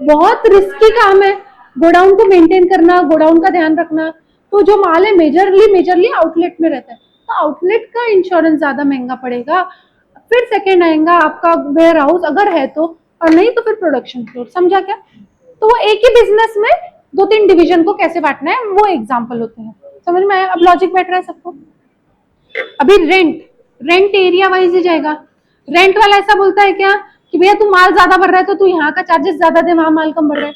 बहुत रिस्की काम है गोडाउन को मेंटेन करना, गोडाउन का ध्यान रखना। तो जो माल है मेजरली आउटलेट में रहता है, तो आउटलेट का इंश्योरेंस ज्यादा महंगा पड़ेगा। फिर सेकेंड आएगा आपका वेयर हाउस अगर है तो, और नहीं तो फिर प्रोडक्शन फ्लोर। समझा क्या? तो वो एक ही बिजनेस में 2-3 डिवीजन को कैसे बांटना है वो एग्जाम्पल होते हैं। समझ में आया? अब लॉजिक बैठ रहा है सबको? अभी रेंट एरिया वाइज ही जाएगा। रेंट वाला ऐसा बोलता है क्या कि भैया तू माल ज्यादा भर रहा है तो तू यहाँ का चार्जेस ज्यादा दे, वहां माल कम भर रहा है।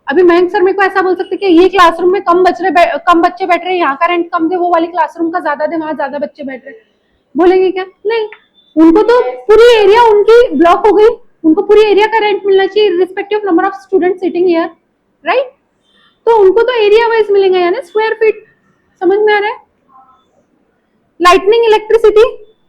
अभी मयंक सर मेरे को ऐसा बोल सकते कि ये क्लासरूम में कम बच्चे बैठ रहे हैं, यहाँ का रेंट कम दे, वो वाली क्लासरूम का ज्यादा दे, वहां ज्यादा बच्चे बैठ रहे हैं। बोलेंगे क्या? नहीं, उनको तो पूरी एरिया उनकी ब्लॉक हो गई, उनको पूरी एरिया का रेंट मिलना चाहिए respective number of student sitting here, right? तो उनको तो एरिया वाइज मिलेगा, यानी स्क्वायर फीट। समझ में आ रहा है? Lightning, electricity,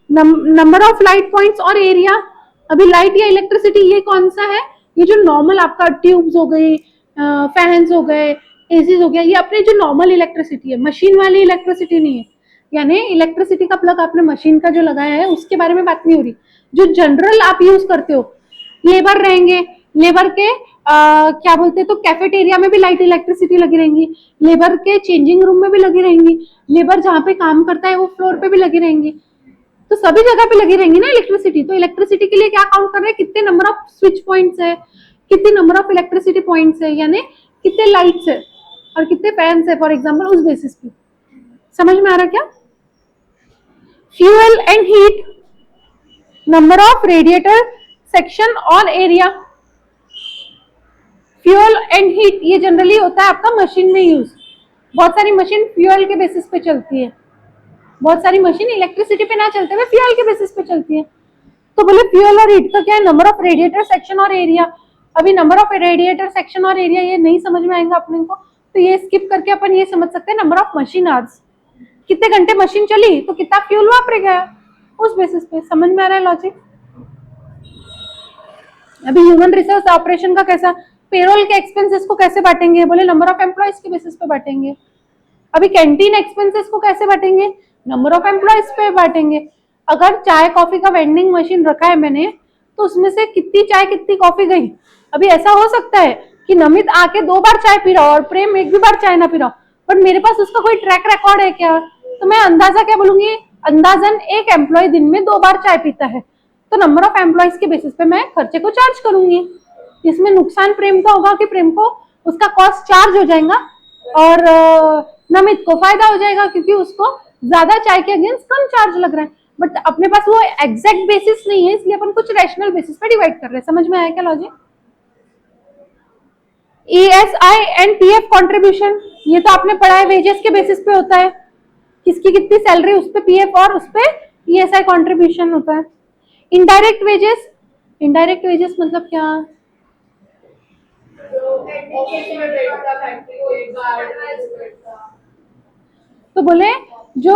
number of light points और एरिया। अभी लाइट या इलेक्ट्रिसिटी ये कौन सा है? ये जो नॉर्मल आपका ट्यूब्स हो गई, फैंस हो गए, एसीज हो गया, ये अपने जो नॉर्मल इलेक्ट्रिसिटी है, मशीन वाली इलेक्ट्रिसिटी नहीं है। यानी इलेक्ट्रिसिटी का प्लग आपने मशीन का जो लगाया है उसके बारे में बात नहीं हो रही, जो जनरल आप यूज करते हो। लेबर रहेंगे, लेबर के क्या बोलते हैं, तो कैफेटेरिया में भी लाइट इलेक्ट्रिसिटी लगी रहेंगी, लेबर के चेंजिंग रूम में भी लगी रहेंगी, लेबर जहाँ पे काम करता है वो फ्लोर पे भी लगी रहेंगी, तो सभी जगह पे लगी रहेंगी ना इलेक्ट्रिसिटी। तो इलेक्ट्रिसिटी के लिए क्या काउंट कर रहे हैं, कितने नंबर ऑफ स्विच पॉइंट्स है, कितने नंबर ऑफ इलेक्ट्रिसिटी पॉइंट्स है, यानी कितने लाइट्स है और कितने फैंस है, फॉर एग्जाम्पल उस बेसिस पे। समझ में आ रहा क्या? Fuel and heat, number of radiator section और एरिया। फ्यूल एंड हीट ये जनरली होता है आपका मशीन में यूज। बहुत सारी मशीन फ्यूल के बेसिस पे चलती है, बहुत सारी मशीन इलेक्ट्रिसिटी पे ना चलते हुए फ्यूल के बेसिस पे चलती है। तो बोले फ्यूल और हीट का क्या है, नंबर ऑफ रेडिएटर सेक्शन और एरिया। अभी नंबर ऑफ रेडिएटर सेक्शन और एरिया ये नहीं समझ में आएगा अपने को, तो ये स्किप करके अपन ये समझ सकते हैं नंबर ऑफ मशीन आवर्स, कितने घंटे मशीन चली तो कितना फ्यूल वापरे गया, उस बेसिस पे। समझ में आ रहा है लॉजिक? अभी ह्यूमन रिसोर्स ऑपरेशन का कैसा, पेरोल के एक्सपेंसेस को कैसे बांटेंगे, बोले नंबर ऑफ एम्प्लॉयज के बेसिस पे बांटेंगे। अभी कैंटीन एक्सपेंसेस को कैसे बांटेंगे, नंबर ऑफ एम्प्लॉयज पे बांटेंगे। अगर चाय कॉफी का वेंडिंग मशीन रखा है मैंने, तो उसमें से कितनी चाय कितनी कॉफी गई। अभी ऐसा हो सकता है कि नमित आके 2 बार चाय पी रहा हो और प्रेम 1 भी बार चाय ना पी रहा हो, बट मेरे पास उसका कोई ट्रैक रिकॉर्ड है क्या? तो मैं अंदाजा क्या बोलूंगी, अंदाजन एक एम्प्लॉय दिन में 2 बार चाय पीता है, तो नंबर ऑफ एम्प्लॉयज के बेसिस पे मैं खर्चे को चार्ज करूंगी। इसमें नुकसान प्रेम का होगा कि प्रेम को उसका कॉस्ट चार्ज हो जाएगा और नमित को फायदा हो जाएगा क्योंकि उसको ज्यादा चाय के अगेंस्ट कम चार्ज लग रहा है। बट अपने पास वो एग्जैक्ट बेसिस नहीं है, इसलिए अपन कुछ रैशनल बेसिस पे डिवाइड कर रहे हैं। समझ में आया क्या logic? ESI and PF contribution, ये तो आपने पढ़ा है, वेजेस के बेसिस पे होता है, किसकी कितनी सैलरी उस पे PF और उस पे ESI कंट्रीब्यूशन होता है। इनडायरेक्ट वेजेस मतलब क्या? तो बोले जो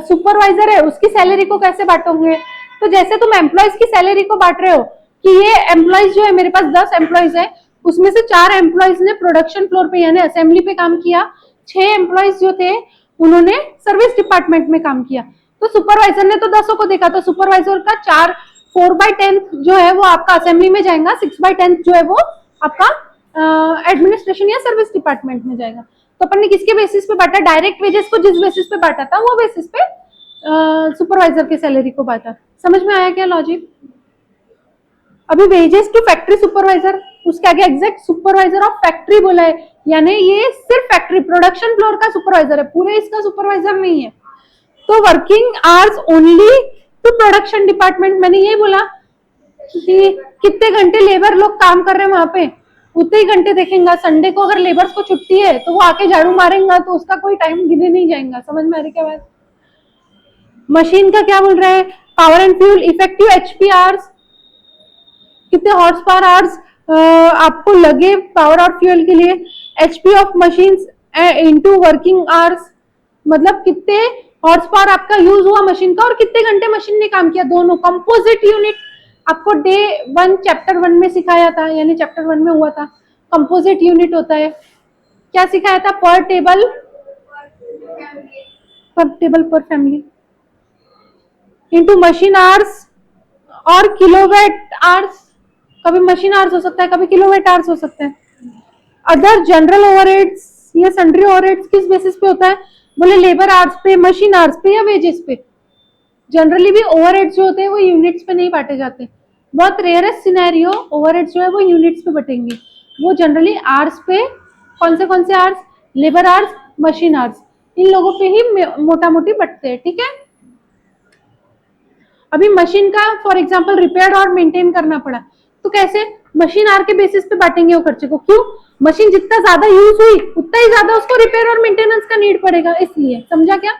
सुपरवाइजर है उसकी सैलरी को कैसे बांटोगे, तो जैसे तुम एम्प्लॉयज की सैलरी को बांट रहे हो कि ये एम्प्लॉयज जो है, मेरे पास 10 एम्प्लॉयज है, उसमें से 4 एम्प्लॉयज ने प्रोडक्शन फ्लोर पे यानी असेंबली पे काम किया, 6 एम्प्लॉयज जो थे उन्होंने सर्विस डिपार्टमेंट में काम किया। तो सुपरवाइजर ने तो 10 को देखा, तो सुपरवाइजर का 4/10 जो है वो आपका असेंबली में जाएगा, 6/10 जो है वो आपका एडमिनिस्ट्रेशन या सर्विस डिपार्टमेंट में जाएगा। तो अपन ने किसके बेसिस पे बांटा, डायरेक्ट वेजेस को जिस बेसिस पे बांटा था वो बेसिस पे सुपरवाइजर की सैलरी को बांटा। समझ में आया क्या लॉजिक? अभी वेजेस टू फैक्ट्री सुपरवाइजर, उसके आगे एग्जैक्ट सुपरवाइजर ऑफ फैक्ट्री बोला है, यानी ये सिर्फ फैक्ट्री प्रोडक्शन फ्लोर का सुपरवाइजर है, पूरे इसका सुपरवाइजर नहीं है। तो working hours only to production department, मैंने ये बोला कि कितने घंटे लेबर लोग काम कर रहे हैं वहां पे, उतने ही घंटे देखेंगे। संडे को अगर लेबर्स को छुट्टी है तो वो आके झाड़ू मारेंगे, तो उसका कोई टाइम गिने नहीं जाएगा। समझ में आ रही क्या बात? मशीन का क्या बोल रहा है, power and fuel effective HP hours, कितने हॉर्स पावर आवर्स आपको लगे पावर और फ्यूल के लिए। HP of machines into working hours, मतलब कितने हॉर्स पावर आपका यूज हुआ मशीन का और कितने घंटे मशीन ने काम किया, दोनों। कंपोजिट यूनिट आपको डे 1 चैप्टर 1 में सिखाया था, यानी चैप्टर 1 में हुआ था। कंपोजिट यूनिट होता है, क्या सिखाया था? पर टेबल पर फैमिली इंटू मशीन आवर्स और किलोवाट आवर्स। कभी मशीन आवर्स हो सकता है, कभी किलोवाट आवर्स हो सकता है। अदर जनरल ओवरहेड्स या सन्ड्री ओवरहेड्स किस बेसिस पे होता है? बोले लेबर आवर्स पे, मशीन आवर्स पे या वेजेस पे। जनरली भी ओवरहेड्स जो होते हैं वो यूनिट्स पे नहीं बांटे जाते। बहुत रेयरेस्ट सिनेरियो ओवरहेड्स जो है वो यूनिट्स पे बटेंगे। वो जनरली आवर्स पे, कौन से hours? Labour hours, machine hours, इन लोगों पे ही मोटा मोटी बटते हैं, ठीक है। अभी मशीन का फॉर एग्जांपल रिपेयर और मेंटेन करना पड़ा, तो कैसे? मशीन आवर के बेसिस पे बांटेंगे वो खर्चे को। क्यों? मशीन जितना ज्यादा यूज हुई उतना ही ज्यादा उसको रिपेयर और मेंटेनेंस का नीड पड़ेगा, इसलिए। समझा क्या?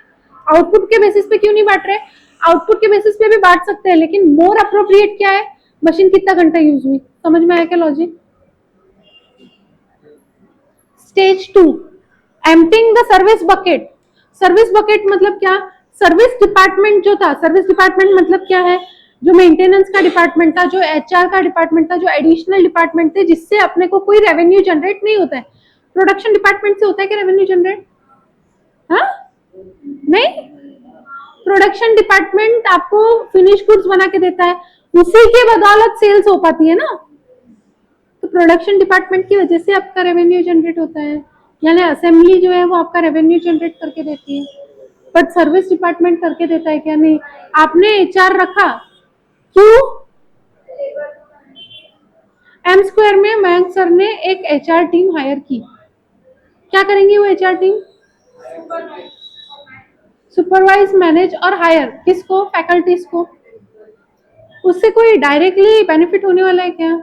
आउटपुट के बेसिस पे क्यों नहीं बांट रहे? आउटपुट के बेसिस पे भी बांट सकते हैं, लेकिन मोर अप्रोप्रिएट क्या है? मशीन कितना घंटा यूज हुई। समझ में आया क्या logic? Stage 2, emptying the service bucket. Service bucket मतलब क्या? सर्विस डिपार्टमेंट जो था, सर्विस डिपार्टमेंट मतलब क्या है? जो मेंटेनेंस का डिपार्टमेंट था, जो एचआर का डिपार्टमेंट था, जो एडिशनल डिपार्टमेंट थे जिससे अपने को कोई रेवेन्यू जनरेट नहीं होता है। प्रोडक्शन डिपार्टमेंट से होता है क्या रेवेन्यू जनरेट? हाँ, नहीं। प्रोडक्शन डिपार्टमेंट आपको फिनिश गुड्स बना के देता है, उसी के बदौलत सेल्स हो पाती है ना। तो प्रोडक्शन डिपार्टमेंट की वजह से आपका रेवेन्यू जनरेट होता है, यानी असेंबली जो है वो आपका रेवेन्यू जनरेट करके देती है। बट सर्विस डिपार्टमेंट करके देता है क्या? नहीं। आपने एचआर रखा, क्यों? एम स्क्वायर में मयंक सर ने एक एचआर टीम हायर की। क्या करेंगी वो एचआर टीम? सुपरवाइज, मैनेज और हायर किसको? फैकल्टीज को। उससे कोई डायरेक्टली बेनिफिट होने वाला है क्या?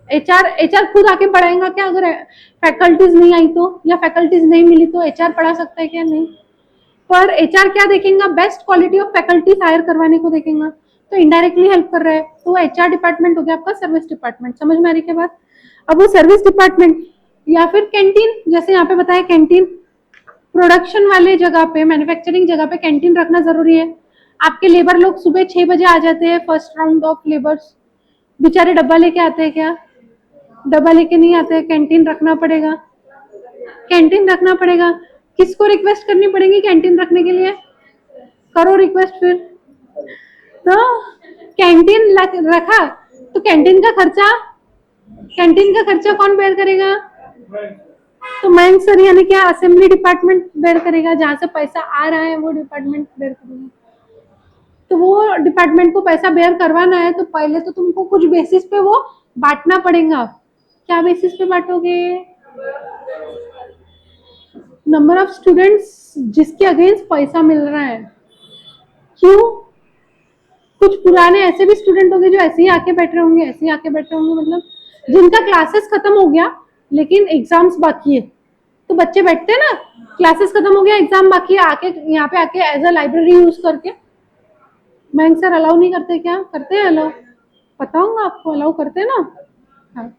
एचआर खुद आके पढ़ाएगा क्या? अगर फैकल्टीज नहीं आई तो, या फैकल्टीज नहीं मिली तो एचआर पढ़ा सकता है क्या? नहीं। पर एचआर क्या देखेगा? Best quality of faculties hire करवाने को देखेगा, तो इनडायरेक्टली हेल्प कर रहा है। तो वो एचआर डिपार्टमेंट हो गया आपका सर्विस डिपार्टमेंट। समझ में आ रही क्या बात? अब वो सर्विस डिपार्टमेंट या फिर कैंटीन, जैसे यहाँ पे बताया कैंटीन, प्रोडक्शन वाले जगह पे, मैन्युफैक्चरिंग जगह पे कैंटीन रखना जरूरी है। आपके लेबर लोग सुबह 6 बजे आ जाते हैं, फर्स्ट राउंड ऑफ लेबर्स, बेचारे डब्बा लेके आते हैं क्या? डब्बा लेके नहीं आते, कैंटीन रखना पड़ेगा। कैंटीन रखना पड़ेगा, किसको रिक्वेस्ट करनी पड़ेगी कैंटीन रखने के लिए? करो रिक्वेस्ट फिर। तो कैंटीन रखा तो कैंटीन का खर्चा कौन बेयर करेगा? तो मयंक सर, यानी क्या? असेंबली डिपार्टमेंट बेयर करेगा। जहां से पैसा आ रहा है वो डिपार्टमेंट बेयर करेगा। तो वो डिपार्टमेंट को पैसा बेयर करवाना है तो पहले तो तुमको कुछ बेसिस पे वो बांटना पड़ेगा। क्या बेसिस पे बांटोगे? नंबर ऑफ स्टूडेंट्स जिसके अगेंस्ट पैसा मिल रहा है। क्यों? कुछ पुराने ऐसे भी स्टूडेंट होंगे जो ऐसे ही आके बैठे होंगे, मतलब जिनका क्लासेस खत्म हो गया लेकिन एग्जाम्स बाकी है। तो बच्चे बैठते हैं ना, क्लासेस खत्म हो गया, एग्जाम बाकी है, आके यहाँ पे आके एज अ लाइब्रेरी यूज करके। मयंक सर अलाउ नहीं करते क्या? करते हैं अलाउ, पता होगा आपको, अलाउ करते हैं ना। हाँ,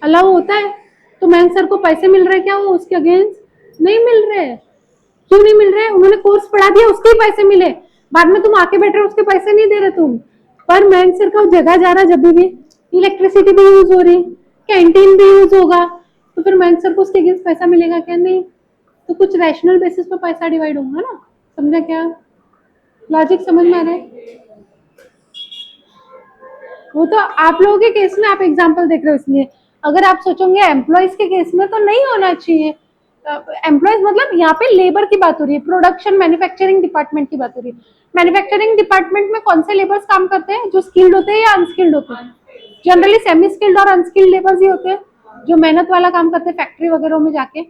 अलाउ होता है। तो मयंक सर को पैसे मिल रहे क्या? वो उसके अगेंस्ट नहीं मिल रहे। क्यों नहीं मिल रहे? उन्होंने कोर्स पढ़ा दिया, उसके ही पैसे मिले। बाद में तुम आके बैठ रहे हो, उसके पैसे नहीं दे रहे तुम। पर मयंक सर का जगह जा रहा, जब भी इलेक्ट्रिसिटी भी यूज हो रही, कैंटीन भी यूज होगा, तो फिर मयंक सर को उसके अगेंस्ट पैसा मिलेगा क्या? नहीं। तो कुछ रैशनल बेसिस पे पैसा डिवाइड होगा ना। समझा क्या? लॉजिक समझ में आ रहा है? वो तो आप लोगों के केस में आप एग्जांपल देख रहे हो, इसलिए अगर आप सोचोगे एम्प्लॉयज के केस में तो नहीं होना चाहिए। एम्प्लॉयज मतलब यहाँ पे लेबर की बात हो रही है, प्रोडक्शन मैन्युफैक्चरिंग डिपार्टमेंट की बात हो रही है। मैन्युफैक्चरिंग डिपार्टमेंट में कौन से लेबर्स काम करते हैं? जो स्किल्ड होते हैं या अनस्किल्ड होते हैं? जनरली सेमी स्किल्ड और अनस्किल्ड लेबर्स ही होते हैं, जो मेहनत वाला काम करते हैं फैक्ट्री वगैरह में जाके।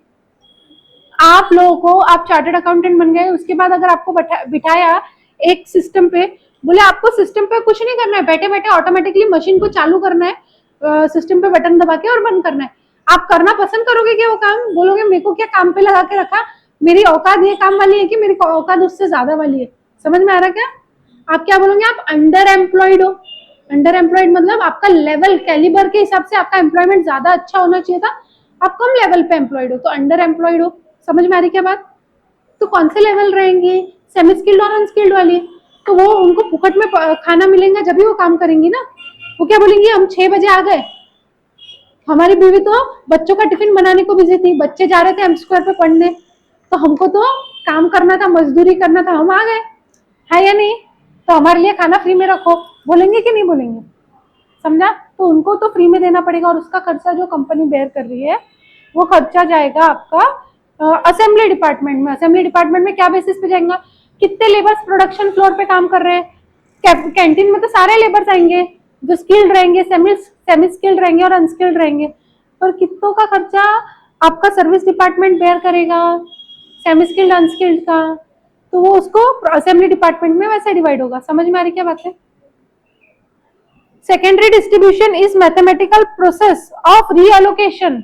आप लोगों को, आप चार्टर्ड अकाउंटेंट बन गए, उसके बाद अगर आपको बिठाया एक सिस्टम पे, बोले आपको सिस्टम पे कुछ नहीं करना है, बैठे बैठे ऑटोमेटिकली मशीन को चालू करना है, सिस्टम पे बटन दबा के और बंद करना है। आप करना पसंद करोगे क्या वो काम? बोलोगे मेरे को क्या काम पे लगा के रखा, मेरी औकात ये काम वाली है कि मेरी औकात उससे ज्यादा वाली है? समझ में आ रहा क्या? आप क्या बोलोगे? आप अंडर एम्प्लॉयड हो। अंडर एम्प्लॉयड मतलब आपका लेवल कैलिबर के हिसाब से आपका एम्प्लॉयमेंट ज्यादा अच्छा होना चाहिए था, आप कम लेवल पे एम्प्लॉयड हो, तो अंडर एम्प्लॉयड हो। समझ में आ रही क्या बात? तो कौन से लेवल रहेंगे? सेमी स्किल्ड और अनस्किल्ड वाली, तो वो उनको फुकट में खाना मिलेगा जब भी वो काम करेंगी ना। वो क्या बोलेंगी, हम 6 बजे आ गए, हमारी बीवी तो बच्चों का टिफिन बनाने को बिजी थी, बच्चे जा रहे थे एम स्क्वायर पे पढ़ने, तो हमको तो काम करना था, मजदूरी करना था, हम आ गए, है या नहीं, तो हमारे लिए खाना फ्री में रखो, बोलेंगे कि नहीं बोलेंगे, समझा। तो उनको तो फ्री में देना पड़ेगा, और उसका खर्चा जो कंपनी बेयर कर रही है वो खर्चा जाएगा आपका असेंबली डिपार्टमेंट में। असेंबली डिपार्टमेंट में क्या बेसिस पे जाएगा, कितने लेबर्स प्रोडक्शन फ्लोर पे काम कर रहे हैं, कैंटीन में तो सारे लेबर्स आएंगे, जो स्किल्ड रहेंगे, सेमी स्किल्ड रहेंगे और अनस्किल्ड रहेंगे, पर कितनों का खर्चा आपका सर्विस डिपार्टमेंट बेयर करेगा, सेमी स्किल्ड अनस्किल्ड का, तो वो उसको असेंबली डिपार्टमेंट में वैसे डिवाइड होगा। समझ में आ रही क्या बात है। Secondary distribution is mathematical process of reallocation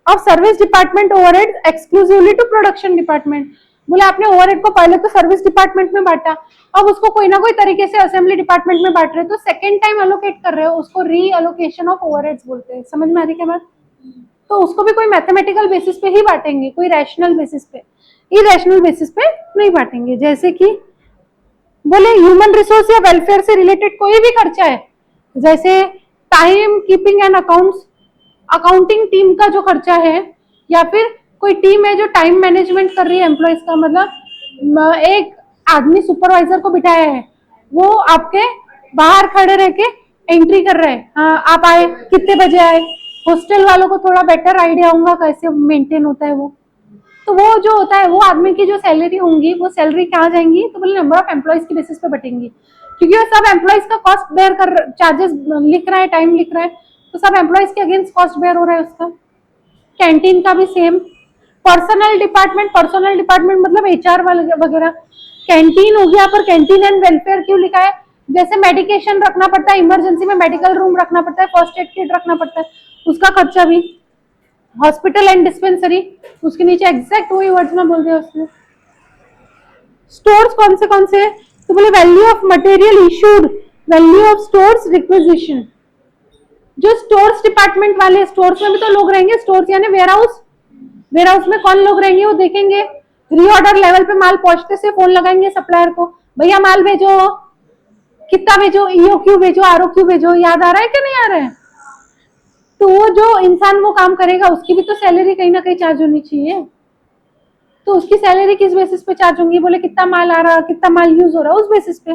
of service department overhead exclusively to production department। बोले आपने ओवरहेड को पहले तो सर्विस डिपार्टमेंट में बांटा, अब उसको कोई ना कोई तरीके से असेंबली डिपार्टमेंट में बांट रहे हैं, तो सेकेंड टाइम अलोकेट कर रहे हो, उसको रीअलोकेशन ऑफ ओवरहेड्स बोलते हैं। समझ में आ रही क्या बात। तो उसको भी कोई मैथमेटिकल बेसिस पे ही बांटेंगे, कोई रैशनल बेसिस पे, इरेशनल बेसिस पे नहीं बांटेंगे। जैसे कि बोले ह्यूमन रिसोर्स या वेलफेयर से रिलेटेड कोई भी खर्चा है, जैसे time keeping and accounts, accounting team का जो खर्चा है, या फिर कोई टीम है जो टाइम मैनेजमेंट कर रही है एम्प्लॉयज का, मतलब एक आदमी सुपरवाइजर को बिठाया है, वो आपके बाहर खड़े रह के एंट्री कर रहे हैं, हाँ आप आए, कितने बजे आए। हॉस्टल वालों को थोड़ा बेटर आइडिया होगा कैसे मेंटेन होता है वो, तो वो जो होता है वो आदमी की जो सैलरी होंगी वो सैलरी कहाँ जाएंगी, तो बोले नंबर ऑफ एम्प्लॉयज की बेसिस पे बटेंगी, क्योंकि वो सब एम्प्लॉयज का कॉस्ट बेयर कर, चार्जेस लिख रहा है, टाइम लिख रहा है, तो सब एम्प्लॉयज के अगेंस्ट कॉस्ट बेयर हो रहा है उसका। कैंटीन का भी सेम। पर्सनल डिपार्टमेंट मतलब एचआर वगैरह। कैंटीन हो गया, पर कैंटीन एंड वेलफेयर क्यों लिखा है, जैसे मेडिकेशन रखना पड़ता है, इमरजेंसी में मेडिकल रूम रखना पड़ता है, फर्स्ट एड किट रखना पड़ता है, उसका खर्चा भी। हॉस्पिटल एंड डिस्पेंसरी, उसके नीचे एग्जैक्ट वही वर्ड्स में बोल दिया उसने। स्टोर्स कौन से, तो बोले value of material issued, value of stores requisition. जो स्टोर्स डिपार्टमेंट वाले, स्टोर्स में भी तो लोग रहेंगे, स्टोर्स यानी वेयर हाउस, वेयर हाउस में कौन लोग रहेंगे, वो देखेंगे, रीऑर्डर लेवल पे माल पहुंचते से फोन लगाएंगे सप्लायर को, भैया माल भेजो, कितना भेजो, ईओ क्यू भेजो, आरओ क्यू भेजो, याद आ रहा है कि नहीं आ रहा है। तो वो जो इंसान वो काम करेगा उसकी भी तो सैलरी कहीं ना कहीं चार्ज होनी चाहिए, तो उसकी सैलरी किस बेसिस पे चार्ज होंगी, बोले कितना माल आ रहा, कितना माल यूज हो रहा, उस बेसिस पे।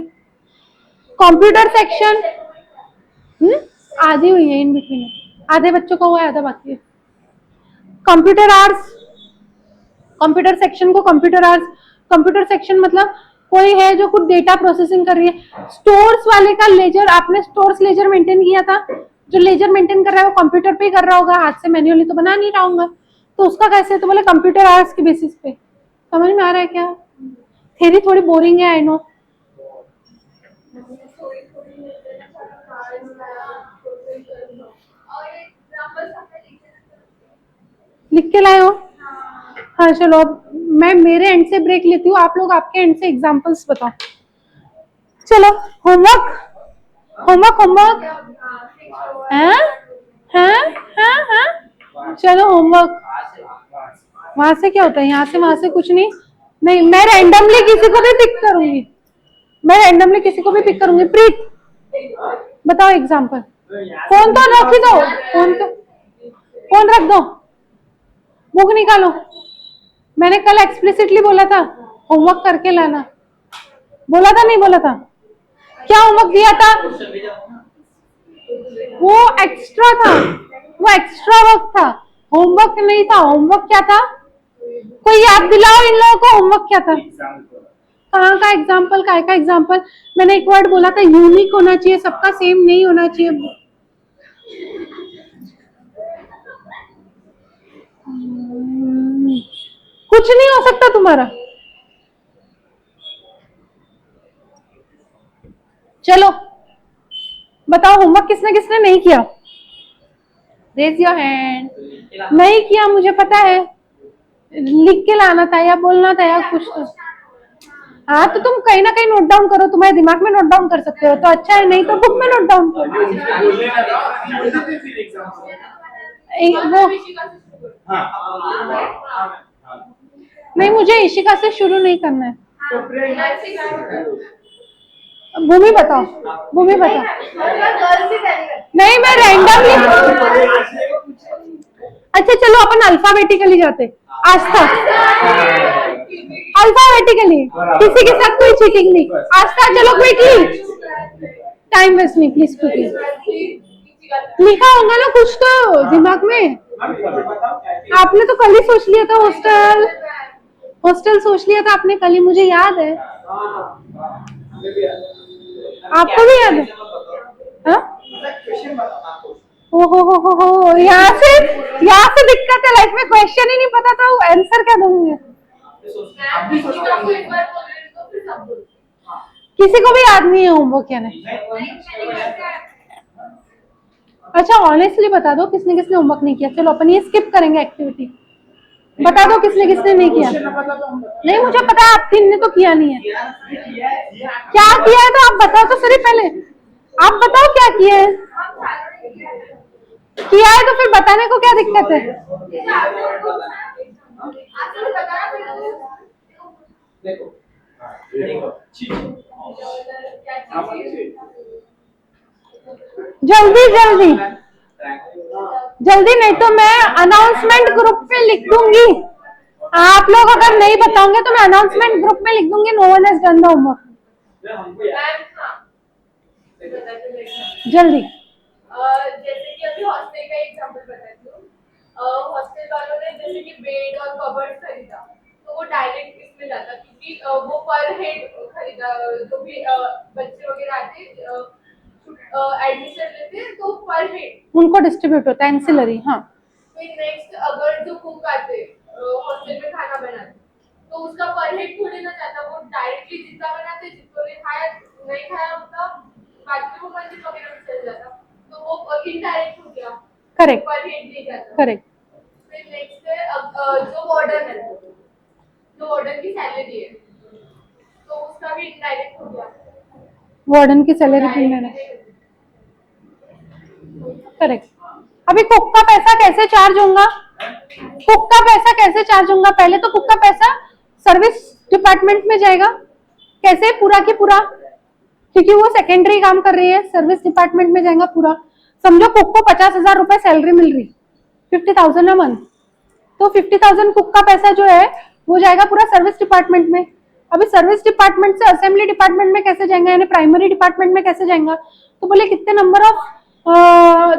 कंप्यूटर सेक्शन आधी हुई है, इन बिटवीन आधे बच्चों का हुआ है, आधा बाकी है। कंप्यूटर आवर्स, कंप्यूटर सेक्शन को कंप्यूटर आवर्स, कंप्यूटर सेक्शन मतलब कोई है जो कुछ डेटा प्रोसेसिंग कर रही है। स्टोर्स वाले का लेजर, आपने स्टोर्स लेजर मेंटेन किया था, जो लेजर मेंटेन कर रहा है वो कंप्यूटर पे ही कर रहा होगा, हाथ से मैन्युअली तो बना नहीं रहा होगा, तो उसका कैसे, तो बोले कंप्यूटर आवर्स के बेसिस पे। समझ में आ रहा है क्या। थ्योरी थोड़ी बोरिंग है, आई नो। लिख के लाए हो, हाँ चलो अब मैं मेरे एंड से ब्रेक लेती हूँ, आप लोग आपके एंड से एग्जांपल्स बताओ। चलो होमवर्क होमवर्क होमवर्क, हाँ चलो होमवर्क। वहां से क्या होता है, यहाँ से वहां से कुछ नहीं, नहीं मैं रैंडमली किसी को भी पिक करूंगी, मैं रैंडमली किसी को भी पिक करूंगी। प्रीत बताओ एग्जांपल। फोन तो रख दो, फोन रख दो, बुक निकालो। मैंने कल एक्सप्लिसिटली बोला था होमवर्क करके लाना, बोला था नहीं बोला था, क्या होमवर्क दिया था, वो एक्स्ट्रा था, वो एक्स्ट्रा वर्क था, होमवर्क नहीं था। होमवर्क क्या था, कोई याद दिलाओ इन लोगों को, होमवर्क क्या था। कहाँ का एग्जाम्पल, काय का एग्जाम्पल। मैंने एक वर्ड बोला था, यूनिक होना चाहिए, सबका सेम नहीं होना चाहिए। कुछ नहीं हो सकता तुम्हारा। चलो बताओ होमवर्क किसने किसने नहीं किया, रेज योर हैंड। नहीं किया मुझे पता है, लिख के लाना था या बोलना था या कुछ तो। हाँ तो तुम कहीं ना कहीं नोट डाउन करो, तुम्हारे दिमाग में नोट डाउन कर सकते हो तो अच्छा है, नहीं तो बुक में नोट डाउन करो। वो नहीं, मुझे इशिका से शुरू नहीं करना है। तो फ्रेंड भूमि बताओ, भूमि बताओ। नहीं मैं रैंडमली, अच्छा चलो अपन अल्फाबेटिकली जाते। आस्था, अल्फाबेटिकली, किसी के साथ कोई चीटिंग नहीं। आस्था चलो क्विकली, टाइम वेस्ट नहीं प्लीज, क्विकली लिखा होगा ना कुछ तो दिमाग में। आपने तो कल ही सोच लिया था हॉस्टल, हॉस्टल सोच लिया था आपने कल ही, मुझे याद है। आपको भी याद है? हाँ? हो, यहाँ से दिक्कत है लाइफ में, क्वेश्चन ही नहीं पता था आंसर क्या दूंगी। किसी को भी याद नहीं है होमवर्क क्या नहीं? अच्छा ऑनेस्टली बता दो किसने किसने होमवर्क नहीं किया। चलो अपन ये स्किप करेंगे एक्टिविटी, बता दो किसने किसने नहीं किया। नहीं मुझे पता है आप तीन ने तो किया नहीं है। क्या किया है तो आप बताओ तो सही, पहले आप बताओ क्या किया है। किया है तो फिर बताने को क्या दिक्कत है। जल्दी जल्दी जल्दी, नहीं तो मैं अनाउंसमेंट ग्रुप पे लिख दूंगी। आप लोग अगर नहीं बताओगे तो मैं अनाउंसमेंट ग्रुप में लिख दूंगी, no one has done the homework. जल्दी। जैसे कि अभी हॉस्टल का एग्जांपल बताती हूँ। हॉस्टल वालों ने जैसे कि बेड और कबर्ड खरीदा, तो वो डायरेक्ट इसमें जाता क्योंकि वो पर हेड खरीदा। जो भी बच्चे वगैरह आते एडमिशन लेते हैं तो पर हेड उनको डिस्ट्रीब्यूट होता है एंसिलरी। हाँ फिर नेक्स्ट अगर जो कुक आते हॉस्टल में खाना बनाते तो उसका पर हेड थोड़ी ना जाता, वो डायरेक्टली जितना बनाते जिसको ने खाया नहीं खाया उतना बाद में वो मंदिर वगैरह में चल जाता, तो वो इनडायरेक्ट हो गया। करेक्ट पर हेड नहीं जाता। करेक्ट। फिर नेक्स्ट है जो वार्डन है, जो वार्डन की सैलरी है तो उसका भी इनडायरेक्ट हो गया। वार्डन की सैलरी पेमेंट है, करेक्ट। अभी कुक का पैसा कैसे चार्ज होगा, कुक का पैसा कैसे चार्ज होगा। पहले तो कुक का पैसा सर्विस डिपार्टमेंट में जाएगा, कैसे पूरा की पूरा, क्योंकि वो सेकेंडरी काम कर रही है, सर्विस डिपार्टमेंट में जाएगा पूरा। समझो कुक को 50,000 रुपए सैलरी मिल रही, 50,000 अ मंथ, तो 50,000 कुक का पैसा जो है वो जाएगा पूरा सर्विस डिपार्टमेंट में। अभी सर्विस डिपार्टमेंट से असेंबली डिपार्टमेंट में कैसे जाएगा, यानी प्राइमरी डिपार्टमेंट में कैसे जाएगा। तो बोले कितने नंबर ऑफ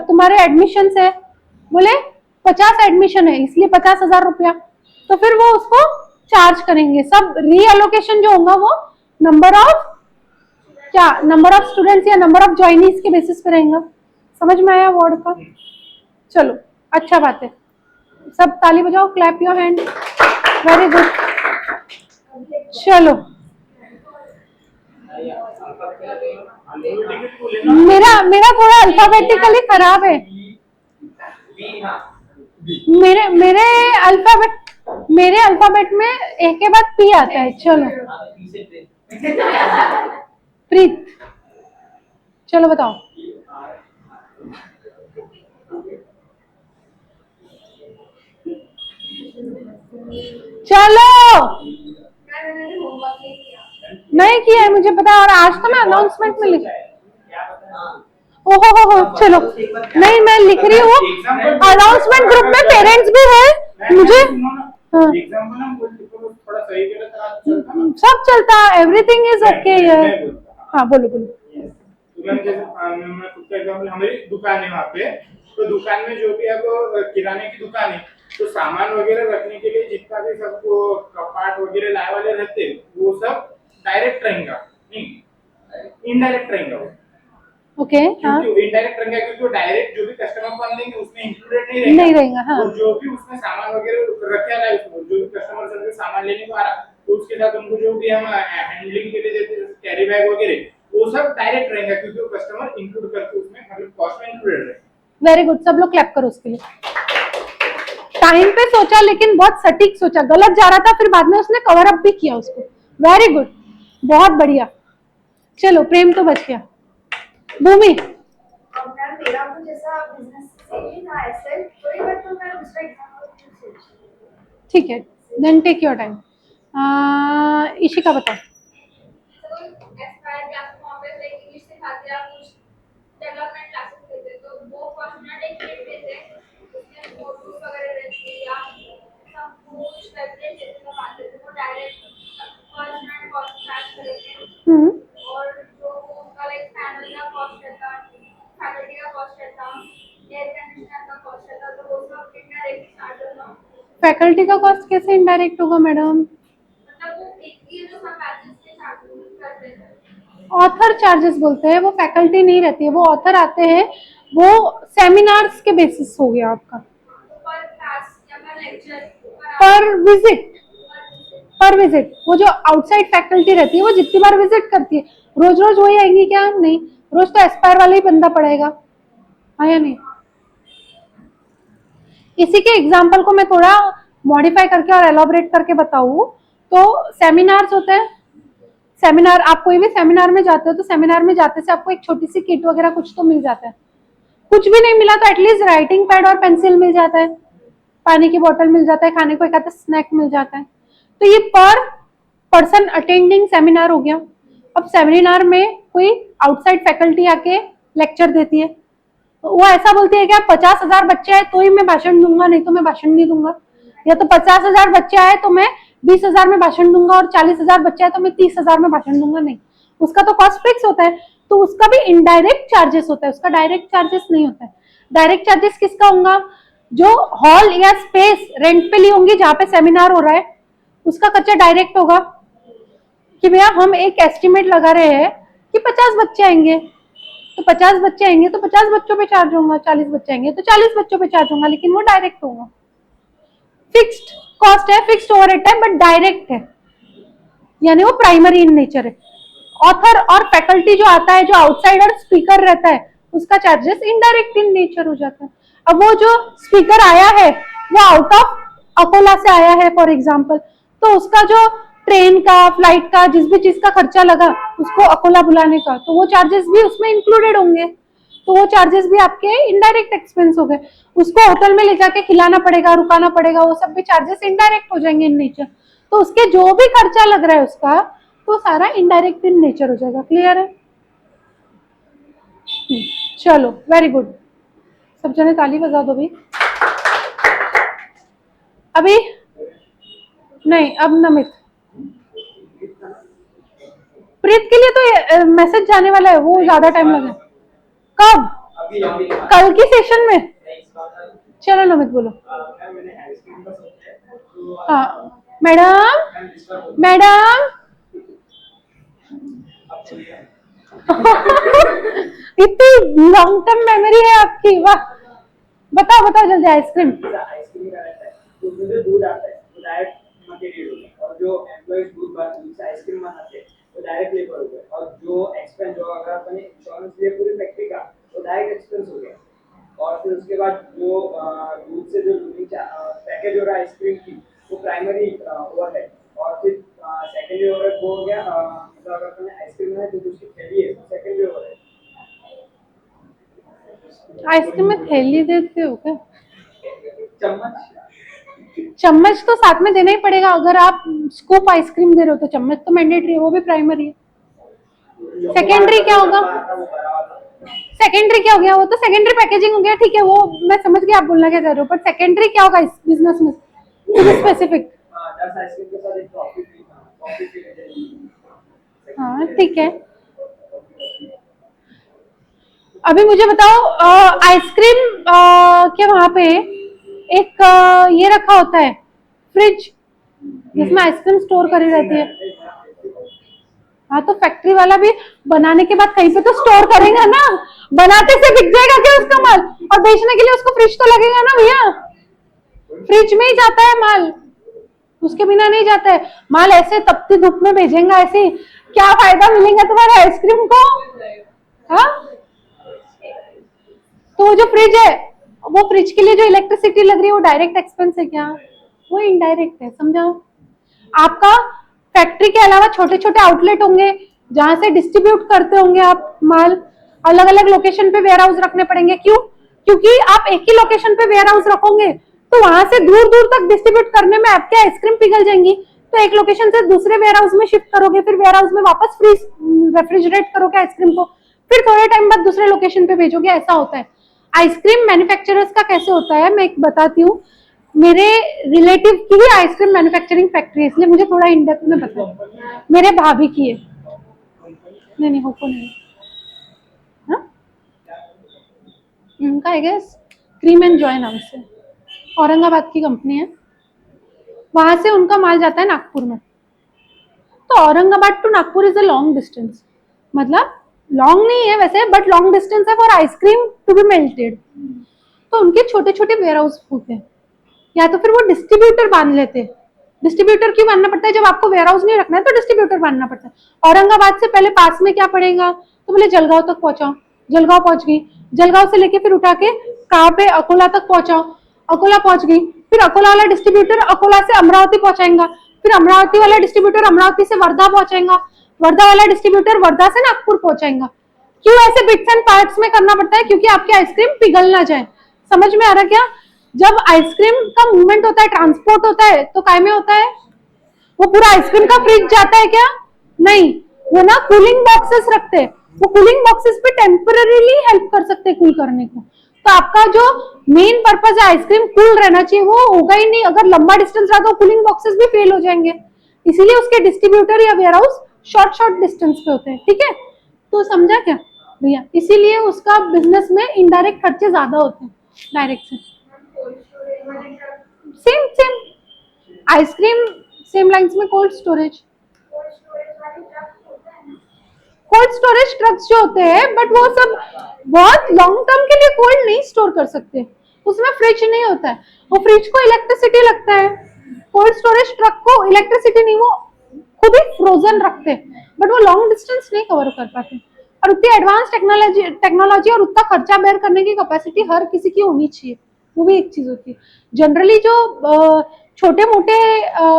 तुम्हारे एडमिशन है, बोले 50 एडमिशन है इसलिए 50,000 रुपया। तो फिर वो उसको चार्ज करेंगे। सब रीअलोकेशन जो होगा वो नंबर ऑफ क्या, नंबर ऑफ स्टूडेंट्स या नंबर ऑफ ज्वाइनीज के बेसिस पे रहेगा। समझ में आया वर्ड का? चलो अच्छा बात है, सब ताली बजाओ, clap your hand, very good. चलो मेरा थोड़ा अल्फाबेटिकली खराब है। मेरे अल्फाबेट में ए के बाद पी आता है। चलो प्रीत, चलो बताओ। चलो नहीं किया है मुझे पता, और आज तो मैं अनाउंसमेंट में लिख, ओहो हो, चलो नहीं मैं लिख रही हूँ अनाउंसमेंट ग्रुप में पेरेंट्स भी है मुझे। हाँ सब चलता, एवरीथिंग इज ओके यार। हाँ बोलो बोलो। हमारी दुकान है वहाँ पे, तो दुकान में जो भी अब किराने की दुकान है तो सामान वगैरह रखने के लिए जितना भी सबको कपाट वगैरह लाए वाले रहते वो सब डायरेक्ट रहेगा, नहीं इनडायरेक्ट रहेगा वो। ओके हाँ इनडायरेक्ट रहेगा क्योंकि वो डायरेक्ट जो भी कस्टमर को हम देंगे उसमें इंक्लूडेड नहीं रहेगा। हाँ। और जो भी उसमें सामान वगैरह रखे है उसमें जो भी कस्टमर से सामान लेने को आ रहा तो उसके साथ उनको जो भी हम हैंडलिंग के लिए देते कैरी बैग वगैरह वो सब डायरेक्ट रहेगा क्योंकि वो कस्टमर इंक्लूड करके उसमें मतलब कॉस्ट में इंक्लूडेड है। वेरी गुड, सब लोग क्लैप करो उसके लिए। टाइम पे सोचा लेकिन बहुत सटीक सोचा, गलत जा रहा था फिर बाद में उसने कवर अप भी किया उसको। वेरी गुड, बहुत बढ़िया। चलो प्रेम तो बच गया। भूमि मेरा तो जैसा बिजनेस से ही था ऐसे थोड़ी, बट तो मैं दूसरा एग्जांपल सोच। ठीक है, then take your time. Ishika बताओ। तो एस्पायर क्लास वहाँ पे लाइक इंग्लिश सिखाते हैं, कुछ डेवलपमेंट क्लासेस देते हैं, तो वो फर्स्ट मिनट एक मिनट देते हैं, उसमें नोटबुक वगैरह रहती है या सब कुछ टेबलेट देते हैं, बात देते हैं, वो direct first minute cost charge करेंगे। और जो उनका लाइक फैमिली का कॉस्ट रहता, फैकल्टी का कॉस्ट रहता, एयर कंडीशनर का कॉस्ट रहता, तो वो सब कितना रेट चार्ज होगा। फैकल्टी का कॉस्ट कैसे इनडायरेक्ट होगा मैडम? मतलब वो एक ही जो सब बैचेस के चार्ज करते हैं। ऑथर चार्जेस बोलते हैं, वो फैकल्टी नहीं रहती है, वो ऑथर आते हैं, वो सेमिनार्स के बेसिस हो गया आपका। पर क्लास या पर लेक्चर पर विजिट वो जो आउटसाइड फैकल्टी रहती है वो जितनी बार विजिट करती है, रोज रोज वही आएंगी क्या? नहीं, रोज तो एस्पायर वाला ही बंदा पड़ेगा, हाँ या नहीं? इसी के एग्जाम्पल को मैं थोड़ा मॉडिफाई करके और एलॉबरेट करके बताऊं तो सेमिनार्स होते हैं। सेमिनार, आप कोई भी सेमिनार में जाते हो तो सेमिनार में जाते से आपको एक छोटी सी किट वगैरह कुछ तो मिल जाता है, कुछ भी नहीं मिला तो एटलीस्ट राइटिंग पैड और पेंसिल मिल जाता है, पानी की बोतल मिल जाता है, खाने को एक आधा स्नैक मिल जाता है। तो ये पर पर्सन अटेंडिंग सेमिनार हो गया। अब सेमिनार में कोई आउटसाइड फैकल्टी आके लेक्चर देती है, तो वो ऐसा बोलती है कि आप 50,000 बच्चे आए तो ही मैं भाषण दूंगा, नहीं तो मैं भाषण नहीं दूंगा, या तो 50,000 बच्चे आए तो मैं 20,000 में भाषण दूंगा और 40,000 बच्चे आए तो मैं 30,000 में भाषण दूंगा। नहीं, उसका तो कॉस्ट फिक्स होता है, तो उसका भी इनडायरेक्ट चार्जेस होता है, उसका डायरेक्ट चार्जेस नहीं होता है। डायरेक्ट चार्जेस किसका होगा? जो हॉल या स्पेस रेंट पे ली होंगी जहां पे सेमिनार हो रहा है, उसका खर्चा डायरेक्ट होगा कि भैया हम एक एस्टिमेट लगा रहे हैं कि 50 बच्चे आएंगे, तो 50 बच्चे आएंगे तो 50 बच्चों पे चार्ज होगा, 40 बच्चे आएंगे तो 40 बच्चों पे चार्ज होगा, लेकिन वो डायरेक्ट होगा। फिक्स्ड कॉस्ट है, फिक्स्ड ओवरहेड है, बट डायरेक्ट है, यानी वो प्राइमरी इन नेचर है। ऑथर और फैकल्टी जो आता है, जो आउटसाइडर स्पीकर रहता है, उसका चार्जेस इनडायरेक्ट इन नेचर हो जाता है। अब वो जो स्पीकर आया है वो आउट ऑफ अकोला से आया है फॉर एग्जाम्पल, तो उसका जो ट्रेन का, फ्लाइट का, जिस भी चीज का खर्चा लगा उसको अकोला बुलाने का, तो वो चार्जेस भी उसमें इंक्लूडेड होंगे, तो वो चार्जेस भी आपके इनडायरेक्ट एक्सपेंस हो गए। उसको होटल में ले जाके खिलाना पड़ेगा, रुकाना पड़ेगा, वो सब भी चार्जेस इनडायरेक्ट हो जाएंगे इन नेचर। तो उसके जो भी खर्चा लग रहा है उसका, तो सारा इनडायरेक्ट इन नेचर हो जाएगा। क्लियर है? चलो, वेरी गुड, सब जने ताली बजा दो भी। अभी नहीं, अब नमित। प्रीत के लिए तो मैसेज जाने वाला है, वो ज्यादा टाइम लगे। कब? कल की सेशन में? चलो नमित बोलो। हाँ मैडम, मैडम इतनी लॉन्ग टर्म मेमोरी है आपकी, वाह। बताओ बताओ जल्दी। आइसक्रीम आइसक्रीम का रहता है तो उसमें जो दूध आता है वो डायरेक्ट मटेरियल हो गया, और जो एम्प्लॉइज दूध बनाते हैं आइसक्रीम बनाते हैं वो डायरेक्ट लेबर हो गया, और जो एक्सपेंस जो अगर अपने इंश्योरेंस लिए पूरी फैक्ट्री का वो डायरेक्ट एक्सपेंस हो गया। और फिर उसके बाद जो दूध से जो पैकेज हो रहा है आइसक्रीम की वो प्राइमरी ओवरहेड, और फिर सेकेंडरी ओवरहेड वो हो गया, मतलब अगर अपने आइसक्रीम में जो उसकी थैली है वो सेकेंडरी ओवरहेड। आइसक्रीम में थैली देते हो क्या? चम्मच, चम्मच तो साथ में देना ही पड़ेगा, अगर आप स्कूप आइसक्रीम दे रहे हो तो चम्मच तो मैंडेटरी है, वो भी प्राइमरी है। सेकेंडरी क्या होगा? सेकेंडरी क्या हो गया? वो तो सेकेंडरी पैकेजिंग हो गया, ठीक है, वो मैं समझ गया आप बोलना क्या चाह रहे हो, पर सेकेंडरी क्या होगा इस बिजनेस में स्पेसिफिक? हाँ ठीक है। अभी मुझे बताओ, आइसक्रीम के वहां पे एक ये रखा होता है फ्रिज, जिसमें आइसक्रीम स्टोर करी रहती है। हाँ, तो फैक्ट्री वाला भी बनाने के बाद कहीं पे तो स्टोर करेगा ना, बनाते से बिक जाएगा क्या उसका माल? और बेचने के लिए उसको फ्रिज तो लगेगा ना भैया, फ्रिज में ही जाता है माल, उसके बिना नहीं जाता है माल। ऐसे तपती धूप में भेजेंगे, ऐसे क्या फायदा मिलेगा तुम्हारे आइसक्रीम को? हाँ, तो जो फ्रिज है, वो फ्रिज के लिए जो इलेक्ट्रिसिटी लग रही है वो डायरेक्ट एक्सपेंस है क्या? वो इनडायरेक्ट है, समझाओ। आपका फैक्ट्री के अलावा छोटे छोटे आउटलेट होंगे जहां से डिस्ट्रीब्यूट करते होंगे आप माल, अलग अलग लोकेशन पे वेयर हाउस रखने पड़ेंगे। क्यों? क्योंकि आप एक ही लोकेशन पे वेयर हाउस रखोगे तो वहां से दूर दूर तक डिस्ट्रीब्यूट करने में आपकी आइसक्रीम पिघल जाएंगी, तो एक लोकेशन से दूसरे वेयर हाउस में शिफ्ट करोगे, फिर वेयर हाउस में वापस फ्रीज रेफ्रिजरेट करोगे आइसक्रीम को, फिर थोड़े टाइम बाद दूसरे लोकेशन पे भेजोगे, ऐसा होता है। आइसक्रीम मैन्युफैक्चरर्स का कैसे होता है मैं एक बताती हूँ। मेरे रिलेटिव की ही आइसक्रीम मैन्युफैक्चरिंग फैक्ट्री है, इसलिए मुझे थोड़ा इन डेप्थ में पता है। मेरे भाभी की है। नहीं होको नहीं, हाँ उनका I guess Cream and Joy नाम से, औरंगाबाद की कंपनी है, वहां से उनका माल जाता है नागपुर में। तो Aurangabad to Nagpur is a long distance, मतलब लॉन्ग नहीं है वैसे बट लॉन्ग डिस्टेंस है for ice cream to be melted. तो उनके छोटे छोटे वेयर हाउस होते हैं, या तो फिर वो डिस्ट्रीब्यूटर बांध लेते हैं। डिस्ट्रीब्यूटर क्यों बांधना पड़ता है, जब आपको वेयर हाउस नहीं रखना है तो डिस्ट्रीब्यूटर बांधना पड़ता है। औरंगाबाद से पहले पास में क्या पड़ेगा, तो बोले जलगांव तक पहुंचाओ, जलगांव पहुंच गई, जलगांव से लेके फिर उठा के कहाँ पे अकोला तक पहुंचाओ, अकोला पहुंच गई, फिर अकोला वाला डिस्ट्रीब्यूटर अकोला से अमरावती पहुंचाएगा, फिर अमरावती वाला डिस्ट्रीब्यूटर अमरावती से वर्धा पहुंचाएगा, वर्धा वाला डिस्ट्रीब्यूटर वर्धा से नागपुर पहुंचाएगा। क्यों ऐसे बिट्स एंड पार्ट्स में करना पड़ता है, क्योंकि आपकी आइसक्रीम पिघल ना जाए। समझ में आ रहा क्या? जब आइसक्रीम का मूवमेंट होता है, ट्रांसपोर्ट होता है, तो काय में होता है, वो पूरा आइसक्रीम का फ्रिज जाता है क्या? नहीं, वो ना कूलिंग बॉक्सेस रखते हैं, वो कूलिंग बॉक्सेस पे टेम्पररीली हेल्प कर सकते हैं कूल करने को। तो आपका जो मेन पर्पज है आइसक्रीम कूल रहना चाहिए, वो होगा ही नहीं। अगर लंबा डिस्टेंस रहा तो कूलिंग बॉक्सेस भी फेल हो जाएंगे, इसीलिए उसके डिस्ट्रीब्यूटर या वेयर हाउस शॉर्ट डिस्टेंस पे होते हैं। ठीक है, तो समझा क्या भैया? इसीलिए उसका बिजनेस में इनडायरेक्ट खर्चे ज्यादा होते हैं डायरेक्ट से। सेम आइसक्रीम सेम लाइंस में कोल्ड स्टोरेज ट्रक्स जो होते हैं, बट वो सब बहुत लॉन्ग टर्म के लिए कोल्ड नहीं स्टोर कर सकते, उसमें फ्रिज नहीं होता है, वो फ्रिज को इलेक्ट्रिसिटी लगता है। कोल्ड स्टोरेज ट्रक को इलेक्ट्रिसिटी नहीं, वो खुद ही फ्रोजन रखते हैं, बट वो लॉन्ग डिस्टेंस नहीं कवर कर पाते। और उतनी एडवांस टेक्नोलॉजी और उतना खर्चा बेयर करने की कैपेसिटी हर किसी की होनी चाहिए, वो भी एक चीज होती है। जनरली जो छोटे मोटे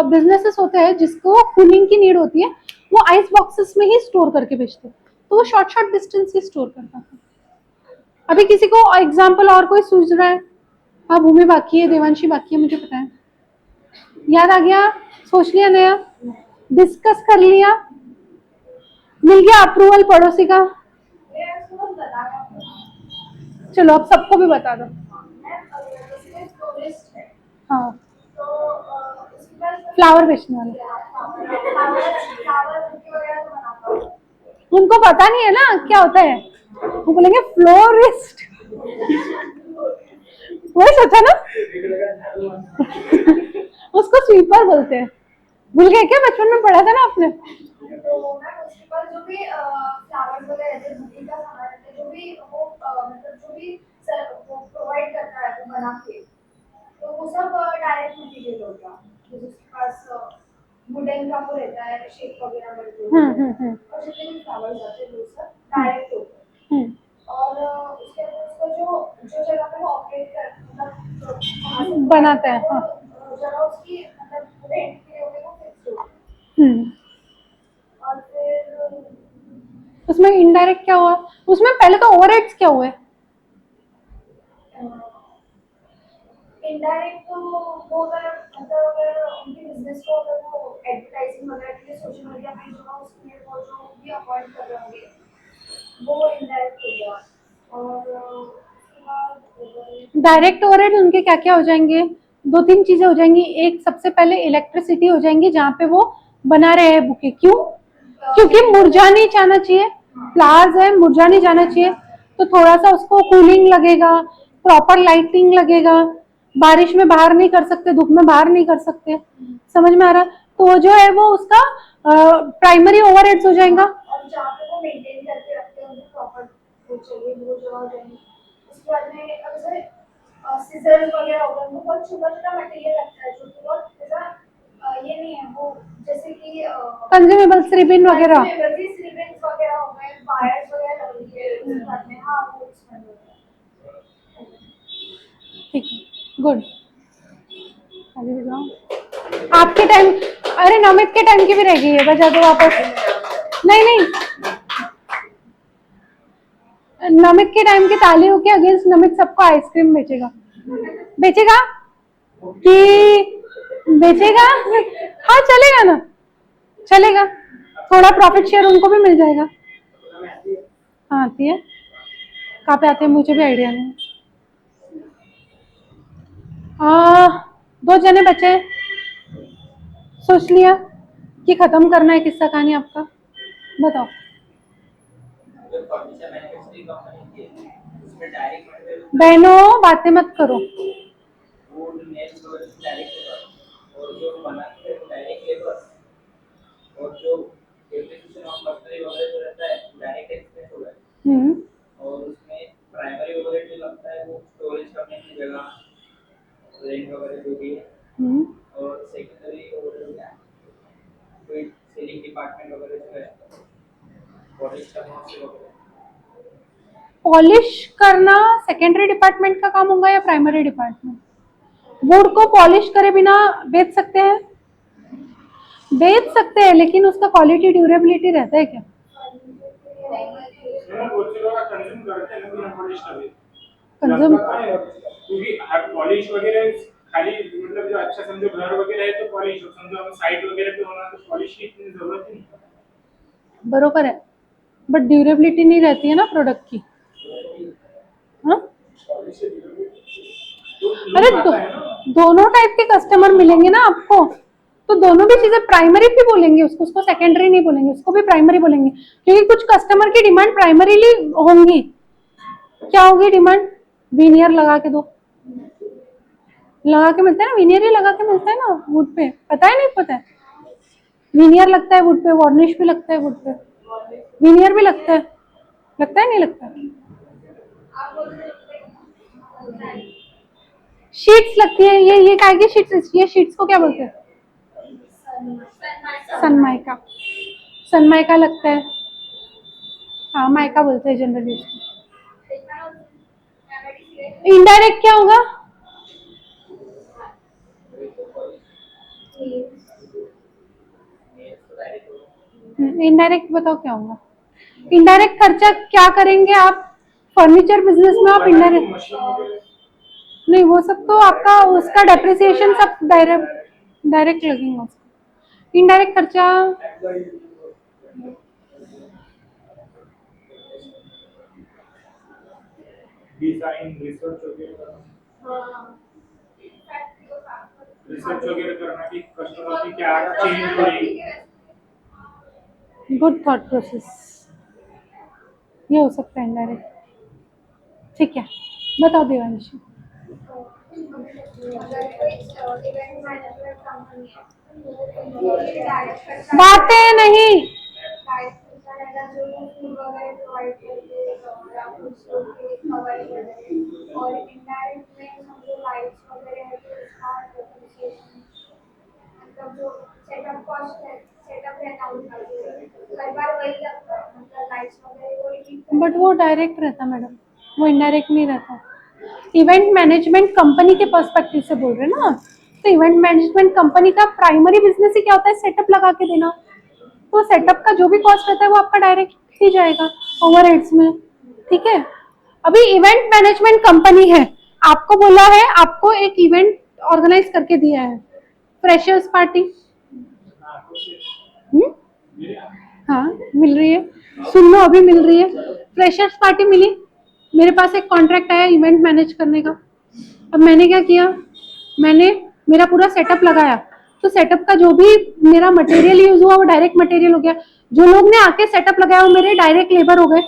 बिजनेसेस होते हैं जिसको कूलिंग की नीड होती है, वो आइस बॉक्सेस में ही स्टोर करके बेचते हैं, तो वो शॉर्ट डिस्टेंस ही स्टोर कर पाते हैं। अभी किसी को एग्जाम्पल और कोई सूझ रहा है? हाँ, भूमि बाकी है, देवांशी बाकी है, मुझे पता है। याद आ गया? सोच लिया, नया डिस्कस कर लिया, मिल गया अप्रूवल पड़ोसी का? चलो अब सबको भी बता दो। हाँ, फ्लावर बेचने वाले, उनको पता नहीं है ना क्या होता है, वो बोलेंगे फ्लोरिस्ट। वही सोचा ना? उसको स्वीपर बोलते हैं। भूल गए क्या? बचपन में पढ़ा था ना आपने। जो भी फ्लावर्स वगैरह रहते हैं, बुके का सामान रहता है, जो भी वो मतलब जो भी वो प्रोवाइड करता है वो बना के, तो वो सब डायरेक्ट मटेरियल हो गया। जिसके पास वुडन का वो रहता है, शेप वगैरह करते हैं, और जितने भी फ्लावर्स आते हैं वो सब डायरेक्ट होते हैं। और उसके बाद उसको जो जगह पे वो ऑपरेट कर मतलब बनाता है, हाँ, जगह उसकी मतलब रेंट के लिए वो फिक्स होती है। और फिर उसमें इनडायरेक्ट क्या हुआ? उसमें पहले तो ओवरहेड्स क्या हुए? इनडायरेक्ट तो वो अगर मतलब अगर उनके बिजनेस को अगर वो एडवर्टाइजिंग वगैरह के लिए सोशल मीडिया पेज होगा, उसमें वो जो भी अपॉइंट कर रहे होंगे वो इनडायरेक्ट हो गया। और उसके बाद डायरेक्ट ओवरहेड उनके क्या क्या हो जाएंगे? 2-3 चीजें हो जाएंगी। एक, सबसे पहले इलेक्ट्रिसिटी हो जाएंगी जहाँ पे वो बना रहे हैं बुके। क्यों? क्योंकि मुरझा नहीं जाना चाहिए, फ्लावर्स है, मुरझा नहीं जाना चाहिए, तो थोड़ा सा उसको कूलिंग लगेगा, प्रॉपर लाइटिंग लगेगा, बारिश में बाहर नहीं कर सकते, धूप में बाहर नहीं कर सकते। समझ में आ रहा? तो वो जो है वो उसका प्राइमरी ओवरहेड्स हो जाएगा। और जहाँ पे वो मेंटेन करके रखते हैं उन्हें प्रॉपर वो चाहिए, वो जगह हो जाएगी। उसके बाद में अब जैसे सीजर्स वगैरह होगा, उनको बहुत छोटा मटेरियल लगता है जो कि बहुत ऐसा ये नहीं है, वो जैसे कि कंज्यूमेबल्स, रिबिन वगैरह, रिबन्स वगैरह हो गए, वायर्स वगैरह लग रही है उसके बाद में। हाँ, वो उसमें होता है। ठीक है, गुड। आगे भी जाओ। आपके टाइम, अरे नमित के टाइम की भी रह गई है, बजा दो वापस। नहीं, नमित के टाइम की तालियों के अगेंस्ट नमित सबको आइसक्रीम बेचेगा कि बेचेगा। हाँ चलेगा ना, चलेगा, थोड़ा प्रॉफिट शेयर उनको भी मिल जाएगा। हमें आती है। हाँ आती है। कहाँ पे आते हैं मुझे भी आइडिया नहीं। दो जने बचे, सोच लिया कि खत्म करना है किस्सा कहानी आपका, बताओ। जो फर्नीचर मैन्युफैक्चरिंग कंपनी है उसमें डायरेक्ट मटेरियल बहनों बातें मत करो। वुड नेल्स वगैरह डायरेक्ट लेबर और जो बनाते हैं वो डायरेक्ट लेबर और जो डेप्रिसिएशन ऑफ मटेरियल वगैरह जो रहता है डायरेक्ट एक्सपेंस होता है हम्म और उसमें प्राइमरी वगैरह जो लगता है वो स्टोरेज करने की जगह रेंट वगैरह जो भी है हम्म और सेकेंडरी वगैरह जो है कोई सेलिंग डिपार्टमेंट वगैरह जो है पॉलिश करना से वगैरह पॉलिश करना सेकेंडरी डिपार्टमेंट का काम होगा या प्राइमरी डिपार्टमेंट? वुड को पॉलिश करे बिना बेच सकते हैं? बेच सकते हैं, लेकिन उसका क्वालिटी ड्यूरेबिलिटी रहता है क्या? बहुत से लोग कंज्यूम करते हैं बिना पॉलिश करे। कंज्यूम लगता है क्योंकि पॉलिश वगैरह खाली मतलब जो अच्छा समझो घर वगैरह है तो पॉलिश हो, समझो हम साइट वगैरह पे होना तो पॉलिश की इतनी जरूरत ही नहीं। बरोबर है, बट ड्यूरेबिलिटी नहीं रहती है ना प्रोडक्ट की। हाँ अरे दोनों टाइप के कस्टमर मिलेंगे ना आपको, तो दोनों भी चीजें प्राइमरी भी बोलेंगे उसको, उसको सेकेंडरी नहीं बोलेंगे, उसको भी प्राइमरी बोलेंगे, क्योंकि कुछ कस्टमर की डिमांड प्राइमरीली होंगी। क्या होगी डिमांड? विनियर लगा के दो, लगा के मिलता है ना, विनियर ही लगा के मिलता है ना वुड पे, पता है नहीं पता है? विनियर लगता है वुड पे, वार्निश भी लगता है वुड पे, विनियर भी लगता है, लगता है नहीं लगता है? शीट्स लगती है, ये काय की शीट्स, ये शीट्स को क्या बोलते हैं? सनमाइका, सनमाइका लगता है। हाँ माइका बोलते हैं जनरली उसको। इनडायरेक्ट क्या होगा? इनडायरेक्ट बताओ क्या होगा? इनडायरेक्ट खर्चा क्या करेंगे आप फर्नीचर बिजनेस में? आप इनडायरेक्ट मशीन वगैरह नहीं, वो सब तो आपका उसका डेप्रिसिएशन सब डायरेक्ट लगेगा उसका। इनडायरेक्ट खर्चा डिजाइन रिसर्च वगैरह, रिसर्च वगैरह करना कि कस्टमर की क्या चेंज हो रही है। गुड थॉट प्रोसेस, ये हो सकता है इनडायरेक्ट। ठीक है, बताओ देवांशी। बातें नहीं, और इनडायरेक्ट में समझो लाइट्स वगैरह है तो उसका डेप्रिसिएशन मतलब जो सेटअप कॉस्ट है, सेटअप रहता है उनका हर बार वही लगता है, मतलब लाइट्स वगैरह वही। बट वो डायरेक्ट रहता मैडम, वो इनडायरेक्ट नहीं रहता। इवेंट मैनेजमेंट कंपनी के पर्सपेक्टिव से बोल रहे हैं ना, तो इवेंट मैनेजमेंट कंपनी का प्राइमरी बिजनेस ही क्या होता है? सेटअप लगा के देना। तो सेटअप का जो भी कॉस्ट रहता है वो आपका डायरेक्ट ही जाएगा ओवरहेड्स में, ठीक है? अभी इवेंट मैनेजमेंट कंपनी है, आपको बोला है, आपको एक इवेंट ऑर्गेनाइज करके दिया है, फ्रेशर्स पार्टी। हाँ मिल रही है, सुन लो अभी मिल रही है, फ्रेशर्स पार्टी मिली, मेरे पास एक कॉन्ट्रैक्ट आया इवेंट मैनेज करने का। अब मैंने क्या किया, मैंने मेरा पूरा सेटअप लगाया, तो सेटअप का जो भी मेरा मटेरियल यूज हुआ वो डायरेक्ट मटेरियल हो गया, जो लोग ने आके सेटअप लगाया वो मेरे डायरेक्ट लेबर हो गए।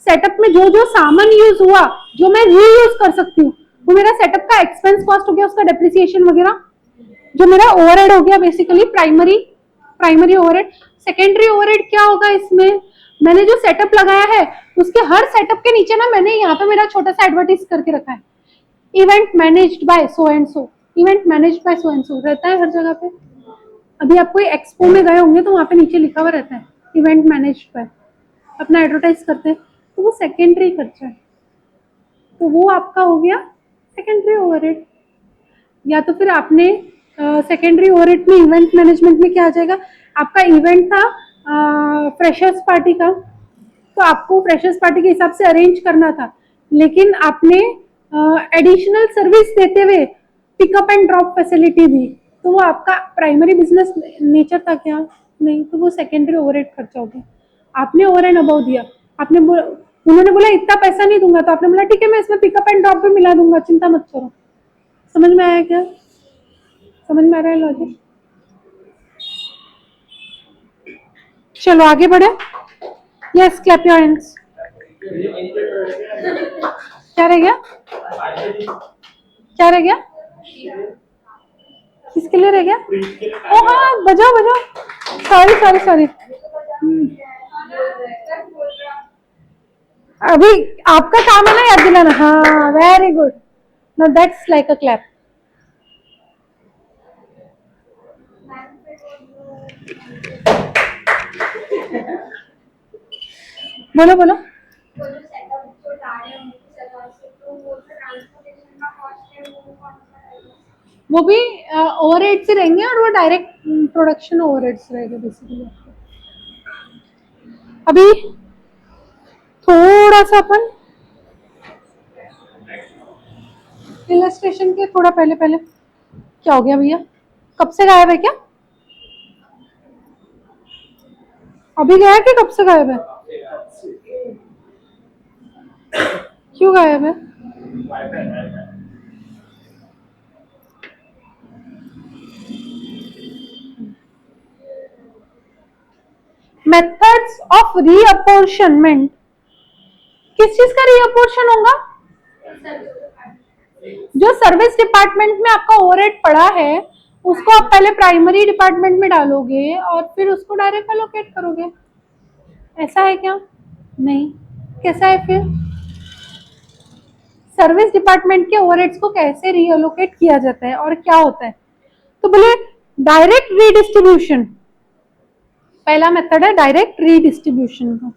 सेटअप में जो जो सामान यूज हुआ जो मैं रीयूज कर सकती हूँ वो मेरा सेटअप का एक्सपेंस कॉस्ट हो गया, उसका डेप्रिसिएशन वगैरह, जो मेरा ओवरहेड हो गया basically primary overhead. Secondary overhead क्या होगा इसमें? मैंने जो सेटअप लगाया है उसके हर सेटअप के नीचे ना मैंने यहाँ पे मेरा छोटा सा एडवर्टाइज करके रखा है, event managed by so and so, event managed by so and so रहता है हर जगह पे। अभी आप कोई एक्सपो में गए होंगे तो वहाँ पे नीचे लिखा हुआ रहता है इवेंट मैनेज्ड बाय, अपना एडवर्टाइज करते हैं, तो वो सेकेंडरी खर्चा है, तो वो आपका हो गया सेकेंडरी ओवरहेड। या तो फिर आपने सेकेंडरी ओवरहेड में इवेंट मैनेजमेंट में क्या आ जाएगा, आपका इवेंट था फ्रेशर्स पार्टी का, तो आपको फ्रेशर्स पार्टी के हिसाब से अरेंज करना था, लेकिन आपने एडिशनल सर्विस देते हुए पिकअप एंड ड्रॉप फैसिलिटी दी, तो वो आपका प्राइमरी बिजनेस नेचर था क्या? नहीं, तो वो सेकेंडरी ओवरहेड खर्चा हो गया। आपने ओवर एंड अबाउ दिया, उन्होंने बोला इतना पैसा नहीं दूंगा, तो आपने बोला ठीक है मैं इसमें पिकअप एंड ड्रॉप भी मिला दूंगा, चिंता मत करो। समझ में आया क्या? समझ में आ रहा है लॉजिक? चलो आगे बढ़े। Yes, clap your hands. क्या रह गया? क्या रह गया? किसके लिए रह गया? ओ हाँ, बजाओ बजाओ। Sorry sorry sorry. अभी आपका काम है ना याद दिलाना। हाँ, very good. Now that's like a clap. बोलो बोलो। वो जो सेटअप जो डाले हैं उनकी सरकार से, तो वो जो ट्रांसपोर्टेशन का कॉस्ट है वो कौन सा रहेगा? वो भी ओवरहेड से रहेंगे और वो डायरेक्ट प्रोडक्शन ओवरहेड्स रहेंगे बेसिकली। अभी थोड़ा सा अपन इलस्ट्रेशन के थोड़ा पहले पहले, क्या हो गया भैया? कब से गायब है क्या? अभी गया कि कब से गायब है? क्यों गायब है? Methods of reapportionment. किस चीज का रीअपोर्शन होगा? जो सर्विस डिपार्टमेंट में आपका ओवरहेड पड़ा है उसको आप पहले प्राइमरी डिपार्टमेंट में डालोगे और फिर उसको डायरेक्ट अलोकेट करोगे। ऐसा है क्या? नहीं। कैसा है फिर? सर्विस डिपार्टमेंट के ओवरहेड्स को कैसे रीअलोकेट किया जाता है और क्या होता है? तो बोले डायरेक्ट रीडिस्ट्रीब्यूशन। पहला मेथड है डायरेक्ट रीडिस्ट्रीब्यूशन का।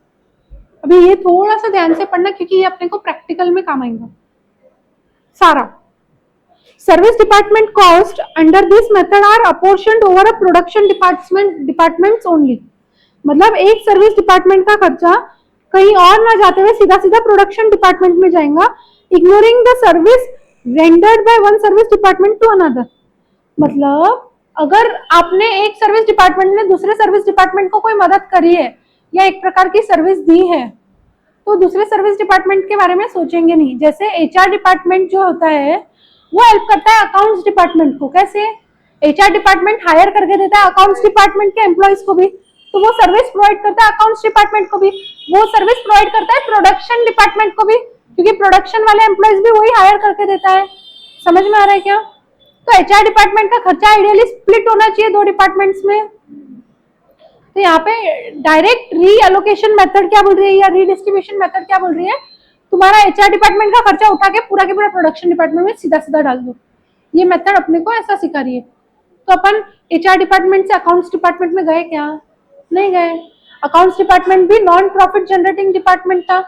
अभी ये थोड़ा सा ध्यान से पढ़ना क्योंकि ये अपने को प्रैक्टिकल में काम आएगा सारा। Service department cost under this method are apportioned over a production departments only. मतलब एक सर्विस डिपार्टमेंट का खर्चा कहीं और ना जाते हुए सीधा सीधा प्रोडक्शन डिपार्टमेंट में जाएगा, ignoring the service rendered by one service department to another. मतलब अगर आपने एक सर्विस डिपार्टमेंट में दूसरे सर्विस डिपार्टमेंट को कोई मदद करी है या एक प्रकार की सर्विस दी है तो दूसरे सर्विस डिपार्टमेंट के बारे में सोचेंगे नहीं। जैसे एचआर डिपार्टमेंट जो होता है वो हेल्प करता है अकाउंट्स डिपार्टमेंट को। कैसे? एचआर डिपार्टमेंट हायर करके देता है अकाउंट्स डिपार्टमेंट के एम्प्लॉइज को भी, तो वो सर्विस प्रोवाइड करता है अकाउंट्स डिपार्टमेंट को भी। वो सर्विस प्रोवाइड करता है प्रोडक्शन डिपार्टमेंट को भी, क्योंकि प्रोडक्शन वाले एम्प्लॉइज भी वही हायर करके देता है। समझ में आ रहा है क्या? तो एचआर डिपार्टमेंट का खर्चा आइडियली स्प्लिट होना चाहिए दो डिपार्टमेंट्स में। तो यहाँ पे डायरेक्ट रीअलोकेशन मेथड क्या बोल रही है या रीडिस्ट्रीब्यूशन मेथड क्या बोल रही है? तुम्हारा एचआर डिपार्टमेंट का खर्चा उठा के पूरा प्रोडक्शन डिपार्टमेंट में सीधा सीधा डाल दो। ये मेथड अपने को ऐसा सिखा रही है। तो अपन एचआर डिपार्टमेंट से अकाउंट्स डिपार्टमेंट में गए क्या? नहीं गए। अकाउंट्स डिपार्टमेंट भी नॉन प्रॉफिट जनरेटिंग डिपार्टमेंट था,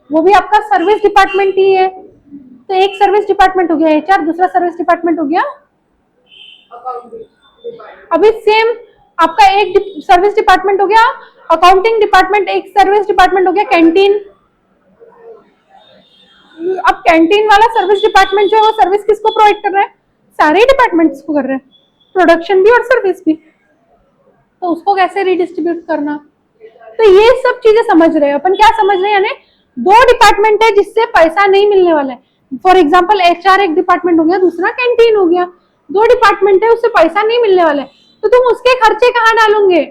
वो भी आपका सर्विस डिपार्टमेंट ही है। तो एक सर्विस डिपार्टमेंट हो गया एचआर, दूसरा सर्विस डिपार्टमेंट हो गया। अभी सेम आपका एक सर्विस डिपार्टमेंट हो गया अकाउंटिंग डिपार्टमेंट, एक सर्विस डिपार्टमेंट हो गया कैंटीन। अब कैंटीन वाला सर्विस डिपार्टमेंट जो है वो सर्विस किसको प्रोवाइड कर रहा है? सारे डिपार्टमेंट्स को कर रहे हैं, प्रोडक्शन भी और सर्विस भी। तो उसको कैसे रिडिस्ट्रीब्यूट करना? तो ये सब चीजें समझ रहे हैं अपन। क्या समझ रहे हैं? यानी दो डिपार्टमेंट है जिससे पैसा नहीं मिलने वाला है। फॉर एग्जाम्पल एचआर एक डिपार्टमेंट हो गया, दूसरा कैंटीन हो गया। दो डिपार्टमेंट है, उससे पैसा नहीं मिलने वाला है, तो तुम उसके खर्चे कहाँ डालोगे?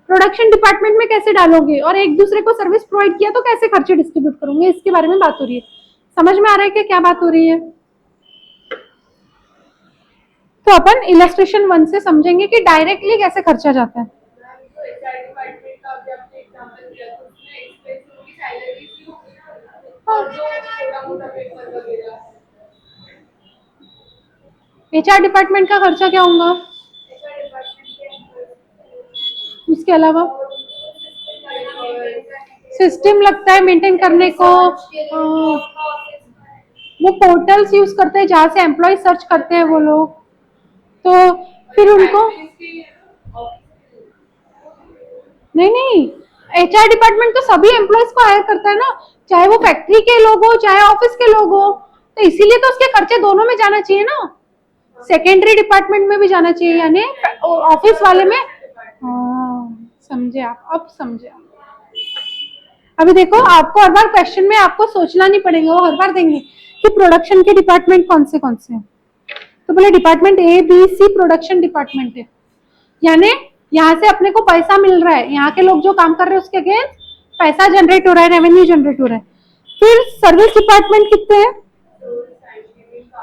प्रोडक्शन डिपार्टमेंट में कैसे डालोगे? और एक दूसरे को सर्विस प्रोवाइड किया तो कैसे खर्चे डिस्ट्रीब्यूट करोगे? इसके बारे में बात हो रही है। समझ में आ रहा है कि क्या बात हो रही है? तो अपन इलस्ट्रेशन 1 से समझेंगे कि डायरेक्टली कैसे खर्चा जाता है। एचआर डिपार्टमेंट का खर्चा क्या होगा? उसके अलावा सिस्टम लगता है मेंटेन करने को, वो पोर्टल्स यूज करते हैं जहाँ से एम्प्लॉय सर्च करते हैं वो लोग। तो फिर उनको नहीं एचआर डिपार्टमेंट तो सभी एम्प्लॉयज को हायर करता है ना, चाहे वो फैक्ट्री के लोग हो चाहे ऑफिस के लोग हो, तो इसीलिए तो उसके खर्चे दोनों में जाना चाहिए ना। सेकेंडरी डिपार्टमेंट में भी जाना चाहिए, यानी ऑफिस वाले में। हाँ, समझे आप, अब समझे आप। अभी देखो, आपको हर बार क्वेश्चन में आपको सोचना नहीं पड़ेगा, वो हर बार देंगे कि प्रोडक्शन के डिपार्टमेंट कौन से हैं। तो बोले department A B C production department है, यानी यहाँ से अपने को पैसा मिल रहा है, यहाँ के लोग जो काम कर रहे हैं उसके अगेंस्ट पैसा जनरेट हो रहा है, रेवेन्यू जनरेट हो रहा है। फिर सर्विस डिपार्टमेंट कितने हैं?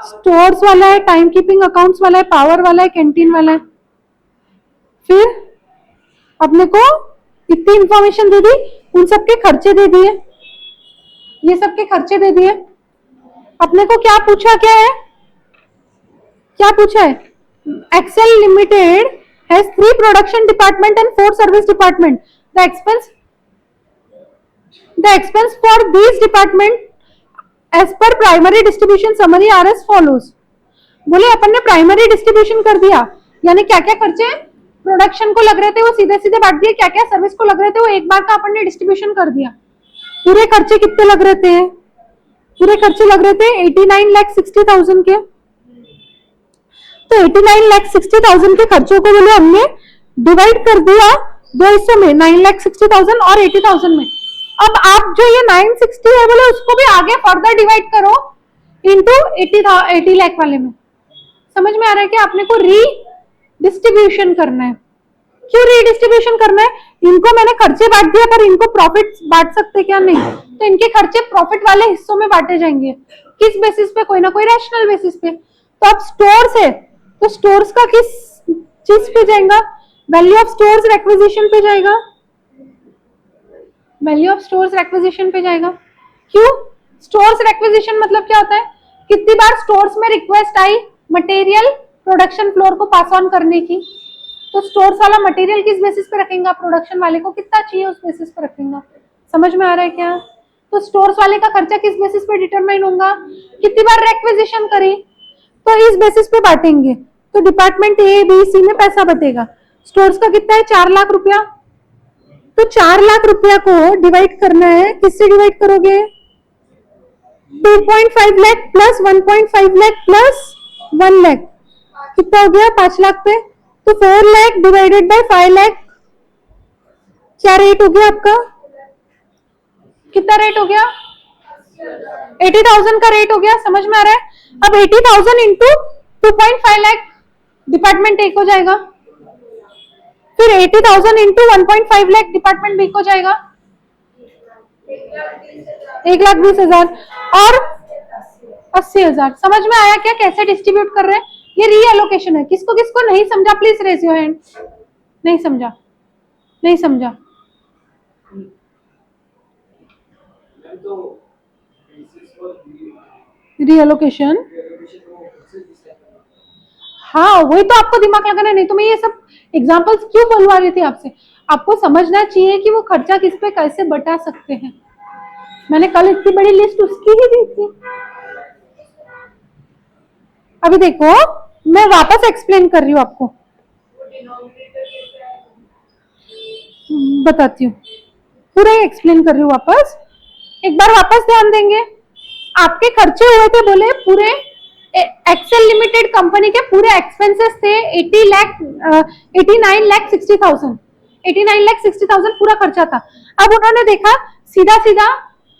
स्टोर्स वाला है, टाइम कीपिंग अकाउंट्स वाला है, पावर वाला है, कैंटीन वाला है। फिर अपने को इतनी इंफॉर्मेशन दे दी, उन सबके खर्चे दे दिए, ये सबके खर्चे दे दिए। अपने को क्या पूछा, क्या है, क्या पूछा है? Excel Limited has 3 production department and 4 service department. The expense for these department as per primary distribution summary are as follows। बोले अपन ने प्राइमरी डिस्ट्रीब्यूशन कर दिया, यानी क्या क्या खर्चे प्रोडक्शन को लग रहे थे वो सीधे सीधे बांट दिए, क्या क्या सर्विस को लग रहे थे वो एक बार का अपन ने डिस्ट्रीब्यूशन कर दिया। पूरे खर्चे कितने लग रहे थे? पूरे खर्चे लग रहे थे 89,60,000 के। तो 89,60,000 के खर्चों को बोले हमने डिवाइड कर दिया दो हिस्सों में, 9,60,000 और 80,000 में। अब आप जो ये 960 है बोले उसको भी आगे फर्दर डिवाइड करो इनटू 80 लाख वाले में। समझ में आ रहा है कि आपने को रीडिस्ट्रीब्यूशन करना है। क्यों रीडिस्ट्रीब्यूशन करना है? इनको मैंने खर्चे बांट दिया, पर इनको प्रॉफिट बांट सकते क्या? नहीं। तो इनके खर्चे प्रॉफिट वाले हिस्सों में बांटे जाएंगे, किस बेसिस पे? कोई ना कोई रैशनल बेसिस पे। तो अब स्टोर्स है, तो स्टोर्स का किस चीज पे जाएगा? वैल्यू ऑफ स्टोर्स रिक्विजिशन पे जाएगा, वैल्यू ऑफ स्टोर्स रिक्विजिशन पे जाएगा। क्यों? स्टोर्स रिक्विजिशन मतलब क्या होता है? कितनी बार स्टोर्स में रिक्वेस्ट आई मटेरियल प्रोडक्शन फ्लोर को पास ऑन करने की, तो स्टोर्स वाला मटेरियल किस बेसिस पे रखेगा? प्रोडक्शन वाले को कितना चाहिए उस बेसिस पे रखेगा। समझ में आ रहा है क्या? तो स्टोर्स वाले का खर्चा किस बेसिस पे डिटरमाइन होगा? कितनी बार रिक्वेजिशन करी, तो इस बेसिस पे बांटेंगे। तो डिपार्टमेंट ए बी सी में पैसा बटेगा। स्टोर्स का कितना है? 4 लाख रुपया। तो 4 लाख रुपया को डिवाइड करना है, किससे डिवाइड करोगे? 2.5 लाख प्लस 1.5 लाख प्लस 1 लाख, कितना हो गया? 5 लाख पे। तो 4 लाख डिवाइडेड बाय 5 लाख, क्या रेट हो गया आपका? कितना रेट हो गया? 80,000 का रेट हो गया। समझ में आ रहा है? अब 80,000 इंटू 2.5 लाख डिपार्टमेंट ए को जाएगा, फिर 80,000 इंटू 1.5 लाख डिपार्टमेंट बी को जाएगा, 1,20,000 और 80,000। समझ में आया क्या कैसे डिस्ट्रीब्यूट कर रहे हैं? ये रीएलोकेशन है। किसको किसको नहीं समझा प्लीज रेज योर हैंड। नहीं समझा? नहीं समझा? रीएलोकेशन, हाँ वही तो आपको दिमाग लगाना है। नहीं तो मैं ये सब एग्जांपल्स क्यों बोलवा रही थी आपसे? आपको समझना चाहिए कि वो खर्चा किस पे कैसे बटा सकते हैं। मैंने कल इतनी बड़ी लिस्ट उसकी ही दी थी। अभी देखो मैं वापस एक्सप्लेन कर रही हूँ आपको, बताती हूँ, पूरा ही एक्सप्लेन कर रही हूँ वापस। एक बार वापस ध्यान देंगे। आपके खर्चे हुए थे बोले पूरे एक्सेल लिमिटेड कंपनी के पूरे एक्सपेंसेस थे 89,60,000 पूरा खर्चा था। अब उन्होंने देखा सीधा सीधा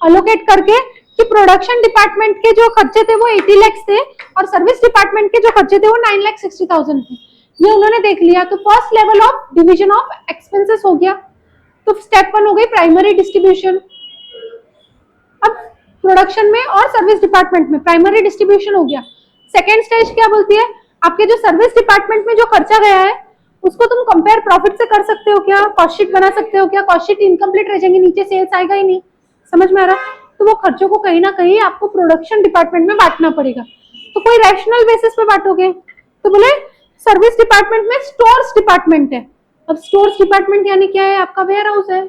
अलोकेट करके कि प्रोडक्शन डिपार्टमेंट के जो खर्चे थे वो 80 लाख थे और सर्विस डिपार्टमेंट के जो खर्चे थे वो 9,60,000 थे। ये उन्होंने देख लिया। तो first level of division of expenses हो गया। तो स्टेप 1 हो गई प्राइमरी डिस्ट्रीब्यूशन। अब प्रोडक्शन में और सर्विस डिपार्टमेंट में प्राइमरी डिस्ट्रीब्यूशन हो गया। सेकेंड स्टेज क्या बोलती है? आपके जो सर्विस डिपार्टमेंट में जो खर्चा गया है उसको तुम कंपेयर प्रॉफिट से कर सकते हो क्या? कॉस्ट शीट बना सकते हो क्या? कॉस्ट शीट इनकम्प्लीट रह जाएंगे, नीचे सेल्स आएगा ही नहीं। समझ में आ रहा? तो वो खर्चों को कहीं ना कहीं आपको प्रोडक्शन डिपार्टमेंट में बांटना पड़ेगा। तो कोई रैशनल बेसिस पे बांटोगे। तो बोले सर्विस डिपार्टमेंट में स्टोर्स डिपार्टमेंट है। अब स्टोर्स डिपार्टमेंट यानी क्या है? आपका वेयर हाउस है।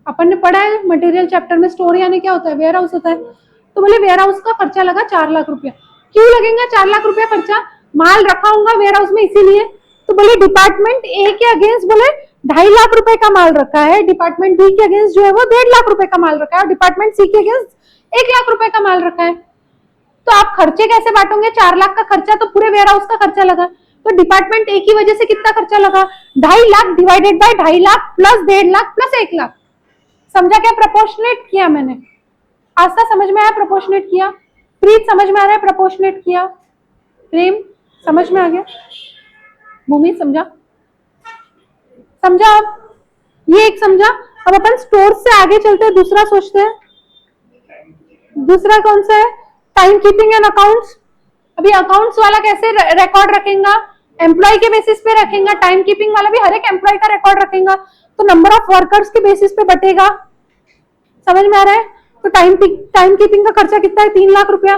अपन ने पढ़ा है मटेरियल चैप्टर में, स्टोर यानी क्या होता है? वेयर हाउस होता है। तो बोले वेयर हाउस का खर्चा लगा 4 लाख रुपया। क्यों लगेगा 4 लाख रुपया खर्चा? माल रखा होगा वेयर हाउस में इसीलिए। तो बोले डिपार्टमेंट ए के अगेंस्ट बोले 2.5 लाख रुपए का माल रखा है, डिपार्टमेंट बी के अगेंस्ट जो है वो 1.5 लाख रुपए का माल रखा है और डिपार्टमेंट सी के अगेंस्ट 1 लाख रुपए का माल रखा है। तो आप खर्चे कैसे बांटोगे? 4 लाख का खर्चा तो पूरे वेयर हाउस का खर्चा लगा, तो डिपार्टमेंट ए की वजह से कितना खर्चा लगा? 2.5 lakh divided by 2.5 lakh plus 1.5 lakh plus 1 lakh. समझा क्या? प्रोपोर्शनेट किया मैंने। आस्था समझ में आया? प्रोपोर्शनेट किया। प्रीत समझ में आ रहा है? प्रोपोर्शनेट किया। प्रेम समझ में आ गया? भूमि समझा? समझा? अब ये एक समझा। अब अपन स्टोर से आगे चलते हैं, दूसरा सोचते हैं। दूसरा कौन सा है? Time keeping and accounts. अभी अकाउंट्स वाला कैसे रिकॉर्ड रखेगा? एम्प्लॉय के बेसिस पे रखेगा। टाइम कीपिंग वाला भी हर एक एम्प्लॉय का रिकॉर्ड रखेगा, तो नंबर ऑफ वर्कर्स के बेसिस पे बटेगा। समझ में आ रहा है? तो टाइम कीपिंग का खर्चा कितना है? 3 लाख रुपया।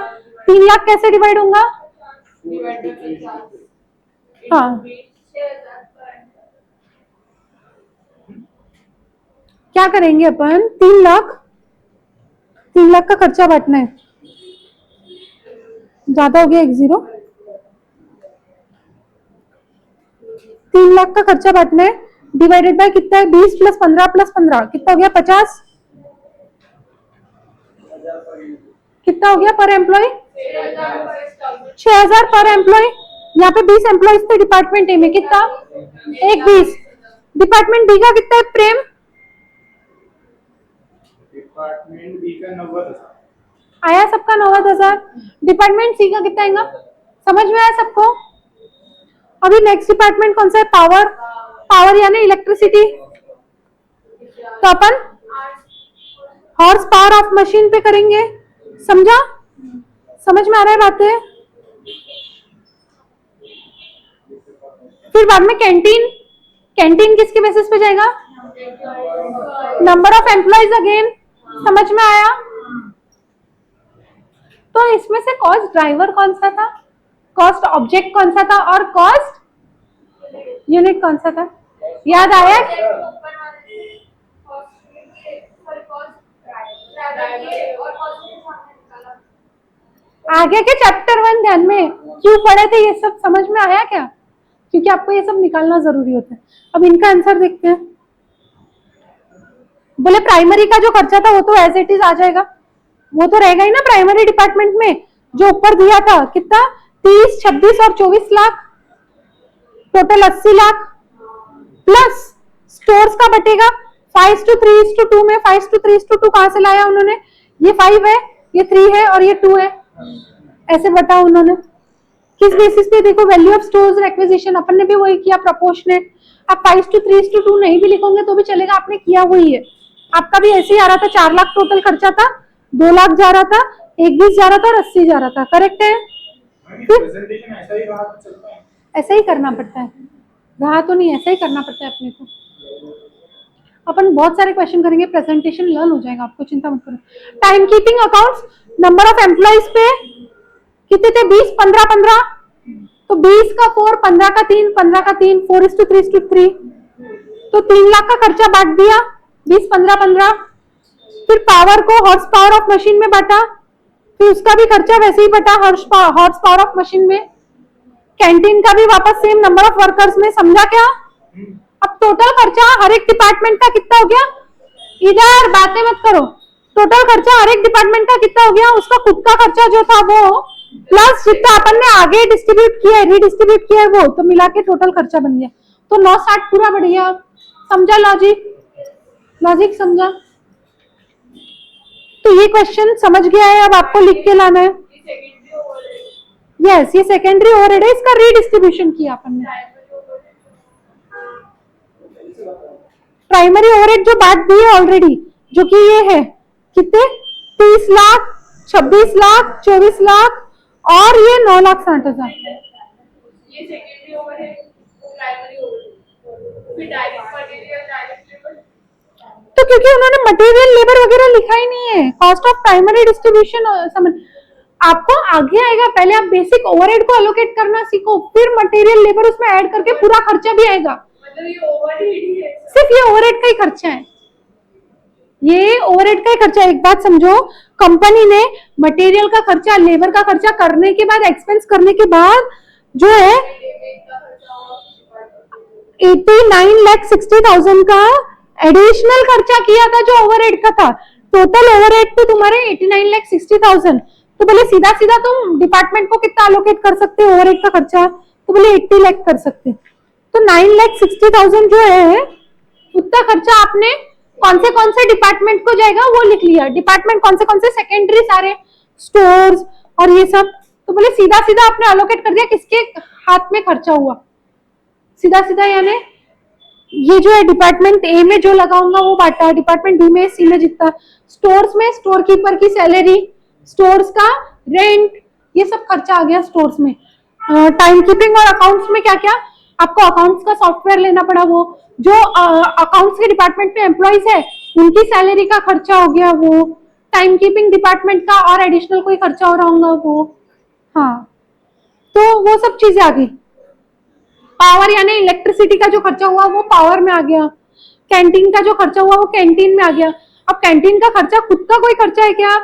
3 लाख कैसे डिवाइड होगा? हाँ, क्या करेंगे अपन? 3 लाख का खर्चा बांटना है। ज्यादा हो गया 1 0। 3 लाख का खर्चा बांटना है, डिवाइडेड बाय कितना है? 20 प्लस 15 प्लस 15 कितना हो गया? 50। कितना हो गया पर एम्प्लॉय? 6000 पर एम्प्लॉय। यहाँ पे 20 एम्प्लॉय थे डिपार्टमेंट ए में, कितना? 1 20। डिपार्टमेंट बी का कितना है प्रेम? डिपार्टमेंट बी का 90,000 आया सबका? 90,000। डिपार्टमेंट सी का कितना आएगा? समझ में आया सबको? अभी नेक्स्ट डिपार्टमेंट कौन सा है? पावर यानी इलेक्ट्रिसिटी। तो अपन हॉर्स पावर ऑफ मशीन पे करेंगे। समझा? समझ में आ रहा है बातें? फिर बाद में कैंटीन किसके बेसिस पे जाएगा? Number of employees again. समझ में आया? तो इसमें से कॉस्ट ड्राइवर कौन सा था, कॉस्ट ऑब्जेक्ट कौन सा था, और कॉस्ट यूनिट कौन सा था? याद आया? आगे के चैप्टर 1 ध्यान में क्यों पढ़े थे, ये सब समझ में आया क्या? क्योंकि आपको ये सब निकालना जरूरी होता है। अब इनका आंसर देखते हैं। बोले प्राइमरी का जो खर्चा था वो तो एज इट इज आ जाएगा, वो तो रहेगा ही ना प्राइमरी डिपार्टमेंट में। जो ऊपर दिया था कितना? 30, 26 और 24 lakh, total 80 lakh. Plus stores का बटेगा 5:3:2 में। 5:3:2 कहां से लाया उन्होंने? ये 5 है, ये 3 है और ये 2 है, ऐसे बटा उन्होंने। किस बेसिस पे? देखो वैल्यू ऑफ स्टोर्स एक्विजिशन, अपन ने भी वही किया, प्रोपोर्शनेट। आप 5:3:2 नहीं भी लिखोगे तो भी चलेगा, आपने किया वही है। आपका भी ऐसे ही आ रहा था। 4 लाख टोटल खर्चा था, 2 लाख जा रहा था, 1 20 जा रहा था और 80 जा रहा था। करेक्ट है? प्रेजेंटेशन ऐसा ही रहा तो चलता है। ऐसा ही करना पड़ता है, रहा तो नहीं, ऐसा ही करना पड़ता है अपने को। अपन बहुत सारे क्वेश्चन करेंगे, प्रेजेंटेशन लर्न हो जाएगा, आपको चिंता मत करो। Time keeping accounts, number of employees पे कितने थे? 20 15 15। तो 20 का 4, 15 का 3, 15 का 3, 4:3:3। तो 3 लाख का खर्चा बांट दिया, 20 15 15। फिर पावर को हॉर्स पावर ऑफ मशीन में बांटा, फिर उसका भी खर्चा वैसे ही बटा हॉर्स पावर ऑफ मशीन में। कैंटीन का भी वापस सेम नंबर ऑफ वर्कर्स में। समझा क्या? अब टोटल खर्चा हर एक डिपार्टमेंट का कितना हो गया? इधर बातें मत करो। टोटल खर्चा हर एक डिपार्टमेंट का कितना हो गया? उसका खुद का खर्चा जो था वो प्लस जितना अपन ने आगे डिस्ट्रीब्यूट किया है, रीडिस्ट्रीब्यूट किया है, वो तो मिला के टोटल खर्चा बन गया। तो 960 पूरा बढ़िया। समझा लॉजिक समझा? तो ये क्वेश्चन समझ गया है, अब आपको लिख के लाना है। यस, ये सेकेंडरी ओवरहेड है, इसका रीडिस्ट्रीब्यूशन किया अपन ने। प्राइमरी ओवरहेड जो बांट दी है ऑलरेडी, जो कि ये है कितने? 30 लाख, 26 लाख, 24 लाख और ये 9,60,000। ये सेकेंडरी ओवरहेड, प्राइमरी ओवरहेड, फिर डायरेक्ट मटेरियल, डायरेक्ट लेबर। तो क्योंकि उन्होंने मटेरियल लेबर वगैरह लिखा ही नहीं है, कॉस्ट ऑफ प्राइमरी डिस्ट्रीब्यूशन समझ आपको आगे आएगा। पहले आप बेसिक ओवरहेड को एलोकेट करना सीखो, फिर मटेरियल लेबर उसमें ऐड करके पूरा खर्चा भी आएगा। मतलब ये ओवरहेड ही है, सिर्फ ये ओवरहेड का ही खर्चा है, ये ओवरहेड का ही खर्चा है। एक बात समझो, कंपनी ने मटेरियल का खर्चा, लेबर का खर्चा करने के बाद, एक्सपेंस करने के बाद जो है 89,60,000 का एडिशनल खर्चा किया था जो ओवरहेड का था। टोटल ओवरहेड तो तुम्हारे 89,60,000, तो बोले सीधा सीधा तुम डिपार्टमेंट को कितना अलोकेट कर सकते हो ओवरहेड का खर्चा, तो बोले 80 लाख कर सकते हैं। तो 9,60,000 जो है उतना खर्चा आपने कौन से डिपार्टमेंट को जाएगा वो लिख लिया। डिपार्टमेंट कौन से सेकेंडरी सारे स्टोर्स और ये सब, तो बोले सीधा सीधा आपने अलोकेट कर दिया किसके हाथ में खर्चा हुआ, सीधा सीधा यानी ये जो है डिपार्टमेंट ए में जो लगाऊंगा वो बांटा, डिपार्टमेंट बी में, सी में जितना, स्टोर्स में स्टोर कीपर की सैलरी, स्टोर्स का रेंट, ये सब खर्चा आ गया स्टोर्स में। टाइम कीपिंग और अकाउंट्स में क्या क्या आपको अकाउंट्स का सॉफ्टवेयर लेना पड़ा, वो जो अकाउंट्स के डिपार्टमेंट में एम्प्लॉइज है उनकी सैलरी का खर्चा हो गया वो, टाइम कीपिंग डिपार्टमेंट का और एडिशनल कोई खर्चा हो रहा होगा वो, हाँ तो वो सब चीजें आ गई। पावर यानी इलेक्ट्रिसिटी का जो खर्चा हुआ वो पावर में आ गया, कैंटीन का जो खर्चा हुआ वो कैंटीन में आ गया। अब कैंटीन का खर्चा खुद का कोई खर्चा है क्या,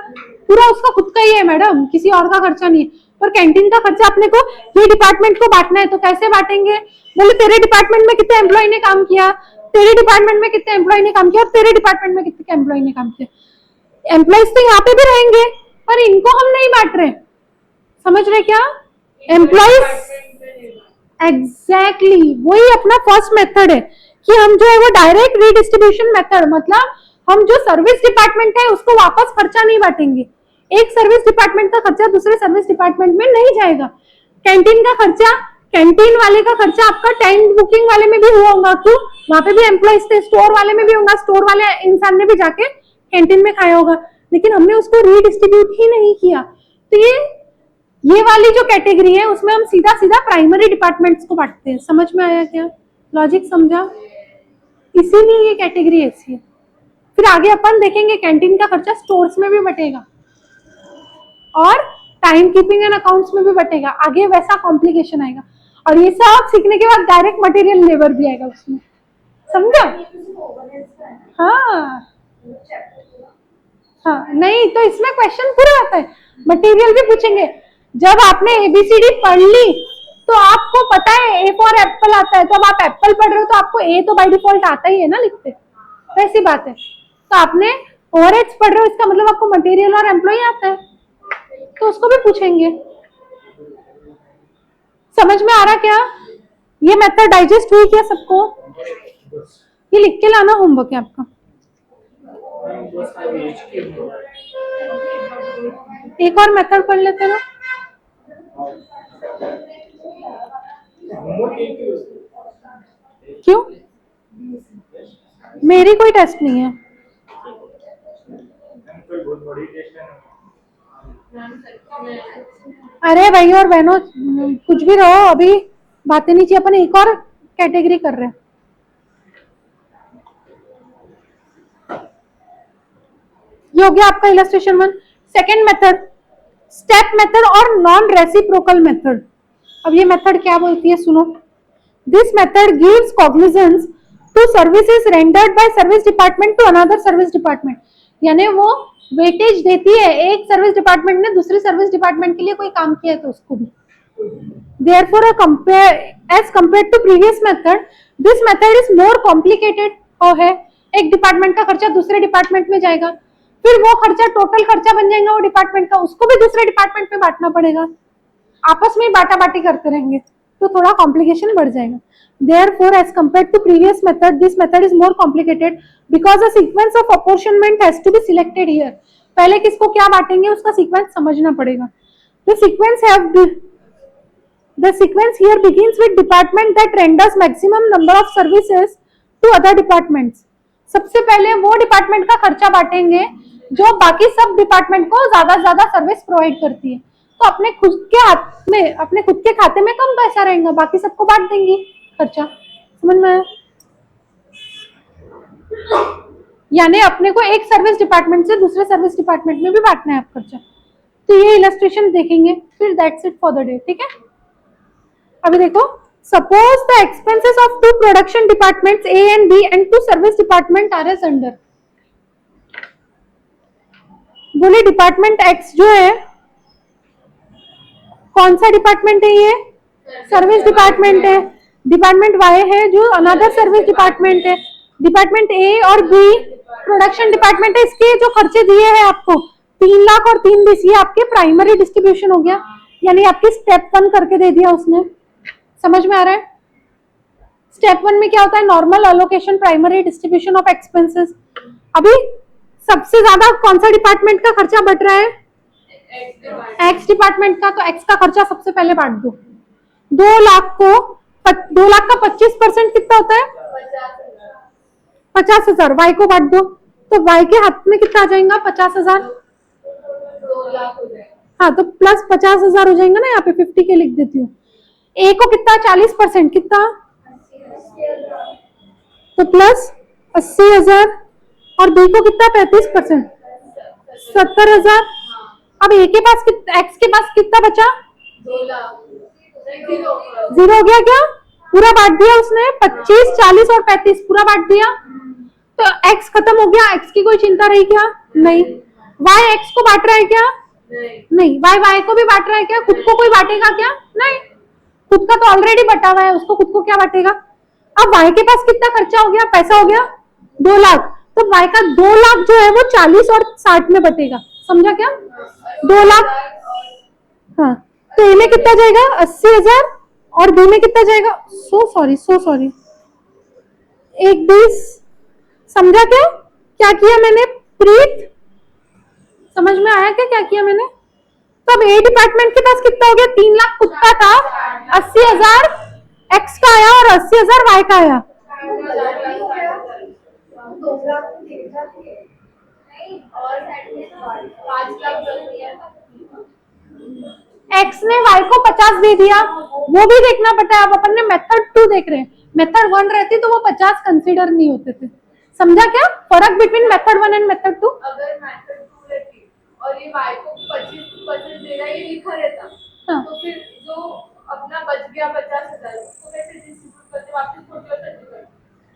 पूरा उसका खुद का ही है मैडम, किसी और का खर्चा नहीं है। और कैंटीन का खर्चा अपने को ये डिपार्टमेंट को बांटना है, तो कैसे बांटेंगे, बोले तेरे डिपार्टमेंट में कितने एम्प्लॉय ने काम किया, तेरे डिपार्टमेंट में कितने एम्प्लॉय ने काम किया और तेरे डिपार्टमेंट में कितने एम्प्लॉय ने काम किया। एम्प्लॉयज तो यहाँ पे भी रहेंगे पर इनको हम नहीं बांट रहे, समझ रहे क्या, एम्प्लॉयज एग्जैक्टली वही अपना फर्स्ट मेथड है कि हम जो है वो डायरेक्ट रीडिस्ट्रीब्यूशन मेथड, मतलब हम जो सर्विस डिपार्टमेंट है उसको वापस खर्चा नहीं बांटेंगे, एक सर्विस डिपार्टमेंट का खर्चा दूसरे सर्विस डिपार्टमेंट में नहीं जाएगा। कैंटीन का खर्चा, कैंटीन वाले का खर्चा आपका टाइम बुकिंग वाले में भी हुआ होगा, क्यों, वहां पे भी एम्प्लॉइज थे, स्टोर वाले में भी होगा, स्टोर वाले इंसान ने भी जाके कैंटीन में खाया होगा, लेकिन हमने उसको रीडिस्ट्रीब्यूट ही नहीं किया। तो ये वाली जो कैटेगरी है उसमें हम सीधा सीधा प्राइमरी डिपार्टमेंट्स को बांटते हैं। समझ में आया क्या, लॉजिक समझा, इसीलिए ये कैटेगरी ऐसी है। फिर आगे अपन देखेंगे कैंटीन का खर्चा स्टोर्स में भी बटेगा और टाइम कीपिंग एंड अकाउंट्स में भी बटेगा, आगे वैसा कॉम्प्लिकेशन आएगा। और ये सब सीखने के बाद डायरेक्ट मटेरियल लेबर भी आएगा उसमें, समझा, हाँ हाँ नहीं तो इसमें क्वेश्चन पूरा आता है, मटेरियल भी पूछेंगे। जब आपने एबीसीडी पढ़ ली तो आपको पता है ए फॉर एप्पल आता है, तो अब आप एप्पल पढ़ रहे हो तो आपको ए तो बाय डिफॉल्ट आता ही है ना लिखते, वैसी बात है। तो आपने ओवरहेड्स पढ़ रहे हो इसका मतलब आपको मटेरियल और एम्प्लॉय आता है, तो उसको भी पूछेंगे। समझ में आ रहा क्या, ये मेथड डाइजेस्ट हुई क्या सबको, ये लिख के लाना होमवर्क है आपका। एक और मेथड पढ़ लेते ना, क्यों, मेरी कोई टेस्ट नहीं है, अरे भाई और बहनों कुछ भी रहो, अभी बातें नहीं चाहिए, अपन एक और कैटेगरी कर रहे हैं। ये हो गया आपका illustration 1। Second method step method और नॉन रेसिप्रोकल मेथड। अब ये मेथड क्या बोलती है सुनो, this method gives cognizance to services rendered by service department to another service department, यानी वो वेटेज देती है, एक सर्विस डिपार्टमेंट ने दूसरी सर्विस डिपार्टमेंट के लिए कोई काम किया है तो उसको भी। Therefore, as compared to previous method, this method is more complicated है, एक डिपार्टमेंट का खर्चा दूसरे डिपार्टमेंट में जाएगा, फिर वो खर्चा टोटल खर्चा बन जाएगा वो डिपार्टमेंट का, उसको भी दूसरे डिपार्टमेंट में बांटना पड़ेगा, आपस में ही बांटा बांटी करते रहेंगे तो थोड़ा कॉम्प्लिकेशन बढ़ जाएगा। Therefore, as compared to previous method, this method is more complicated because a sequence of apportionment has to be selected here. पहले किसको क्या बांटेंगे उसका सीक्वेंस समझना पड़ेगा। The sequence here begins with department that renders maximum number of services to other departments. सबसे पहले वो डिपार्टमेंट का खर्चा बांटेंगे जो बाकी सब डिपार्टमेंट को ज्यादा से ज्यादा सर्विस प्रोवाइड करती है, तो अपने खुद के हाथ में, अपने खुद के खाते में कम पैसा रहेगा, बाकी सबको बांट देंगी खर्चा। समझ में आया, यानी अपने को एक सर्विस डिपार्टमेंट से दूसरे सर्विस डिपार्टमेंट में भी बांटना है आप खर्चा। तो ये इलस्ट्रेशन देखेंगे, फिर that's it for the day, ठीक है। अभी देखो, suppose the expenses of two production departments A and B and two service department are as under. बोले डिपार्टमेंट एक्स जो है कौन सा डिपार्टमेंट है, ये सर्विस डिपार्टमेंट है। डिपार्टमेंट वाई है जो अनदर सर्विस डिपार्टमेंट है। डिपार्टमेंट ए और बी प्रोडक्शन डिपार्टमेंट है, इसके जो खर्चे दिए हैं आपको 3 लाख और 3 20 ये आपके प्राइमरी डिस्ट्रीब्यूशन हो गया, यानी आपकी स्टेप 1 करके दे दिया उसने। समझ में आ रहा है? स्टेप 1 में क्या होता है? Normal allocation, primary distribution of expenses. अभी सबसे ज्यादा कौन सा डिपार्टमेंट का खर्चा बढ़ रहा है? एक्स डिपार्टमेंट का। तो एक्स का खर्चा सबसे पहले बांट दो। 2 लाख को 2 लाख का 25% कितना होता है? 50,000। वाई को बांट दो तो वाई के हाथ में कितना आ जाएगा? 50,000। 2 लाख हो जाएगा। हाँ, तो प्लस 50,000 हो जाएगा ना, यहाँ पे 50 के लिख देती हूँ। ए को कितना? 40% कितना? तो प्लस 80,000। और बी को कितना? 35%, 70,000। अब ए के पास एक्स के पास कितना बचा? 2 लाख। 0 हो गया क्या? पूरा बांट दिया उसने। 25, 40 और 35 पूरा बांट दिया। तो एक्स खत्म हो गया। एक्स की कोई चिंता रही क्या? नहीं। वाई एक्स को बांट रहा है क्या? नहीं। वाई को भी बांट रहा है क्या? खुद को कोई बांटेगा क्या? नहीं, खुद का तो ऑलरेडी बटा हुआ है, उसको खुद को क्या बांटेगा? अब वाई के पास कितना खर्चा हो गया? पैसा हो गया 2 लाख। तो वाई का 2 लाख जो है वो 40 और 60 में बटेगा। समझा क्या? 2 लाख। हाँ, तो ए में कितना जाएगा? 80,000। और बी में कितना जाएगा? So sorry 1 20। समझा क्या? क्या किया मैंने? प्रीत, समझ में आया क्या किया मैंने? तो अब ए डिपार्टमेंट के पास कितना हो गया? 3 लाख खुद का था, 80,000 एक्स का आया और 80,000 वाई का आया। एक्स ने वाई को 50 दे दिया, वो भी देखना पड़ता है। अब अपन ने मेथड 2 देख रहे हैं। मेथड 1 रहती तो वो 50 कंसीडर नहीं होते थे। समझा क्या फर्क बिटवीन मेथड 1 एंड मेथड 2? अगर मेथड 2 रहती और ये y को 25% देगा, ये लिखा रहता, हाँ। तो फिर जो अपना बच गया 50,000 उसको कैसे डिस्ट्रीब्यूट करते? वापस 40 और 30 करते?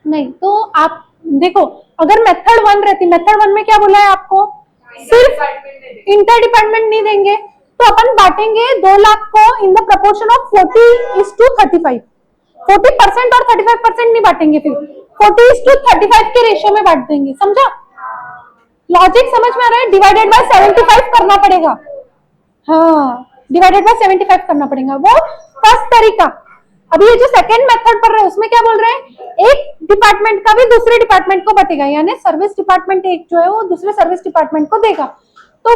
नहीं, तो आप देखो, अगर मेथड 1 रहती, मेथड 1 में क्या बोला है आपको? सिर्फ डिपार्टमेंट दे दे। इंटर डिपार्टमेंट नहीं देंगे, तो अपन बांटेंगे 2 लाख को इन द प्रपोर्शन ऑफ 40:35। 40% और 35% नहीं बांटेंगे, फिर 40:35 के रेशियो में बांट देंगे। समझा? लॉजिक समझ में आ रहा है? डिवाइडेड बाय 75 करना पड़ेगा। हाँ, डिवाइडेड बाय 75 करना पड़ेगा। वो फर्स्ट तरीका। अभी ये जो सेकंड मेथड पढ़ रहे हैं उसमें क्या बोल रहे हैं? एक डिपार्टमेंट का भी दूसरे डिपार्टमेंट को बटेगा, यानी सर्विस डिपार्टमेंट एक जो है वो दूसरे सर्विस डिपार्टमेंट को देगा। तो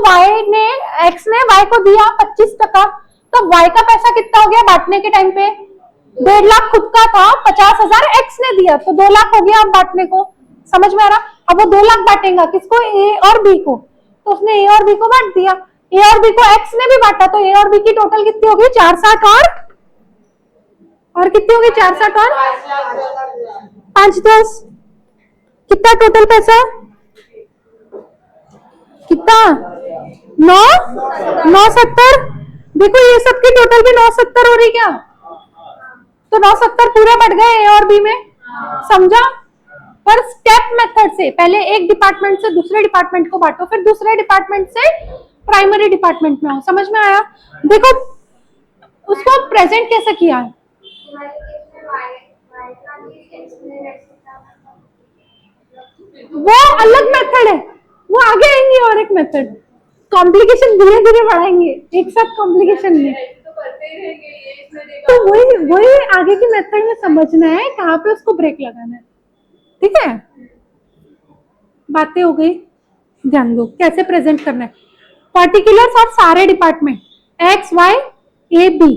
एक्स ने वाई को दिया 25%, तो वाई का पैसा कितना हो गया बांटने के टाइम पे? 1.5 लाख खुद का था, 50,000 एक्स ने दिया, तो 2 लाख हो गया अब बांटने को। समझ में आ रहा? अब वो 2 लाख बांटेगा किसको? ए और बी को। तो उसने ए और बी को बांट दिया। ए और बी को एक्स ने भी बांटा, तो ए और बी की टोटल कितनी होगी? 460 और कितनी होगी? 460 और 5 10। कितना टोटल पैसा? कितना? 970। देखो ये सबकी टोटल भी 970 हो रही क्या? तो 970 पूरे बढ़ गए ए और बी में। समझा? पर स्टेप मेथड से पहले एक डिपार्टमेंट से दूसरे डिपार्टमेंट को बांटो, फिर दूसरे डिपार्टमेंट से प्राइमरी डिपार्टमेंट में आओ। समझ में आया? देखो उसको प्रेजेंट कैसे किया है? वो अलग मेथड है, वो आगे आएंगे। और एक मेथड कॉम्प्लिकेशन धीरे धीरे बढ़ाएंगे, एक साथ कॉम्प्लिकेशन नहीं। तो करते ही रहेंगे, ये इसमें देगा। तो वही आगे की मेथड में समझना है कहाँ पे उसको ब्रेक लगाना है। ठीक है, बातें हो गई, ध्यान दो कैसे प्रेजेंट करना है। पर्टिकुलर्स और सारे department X Y A B.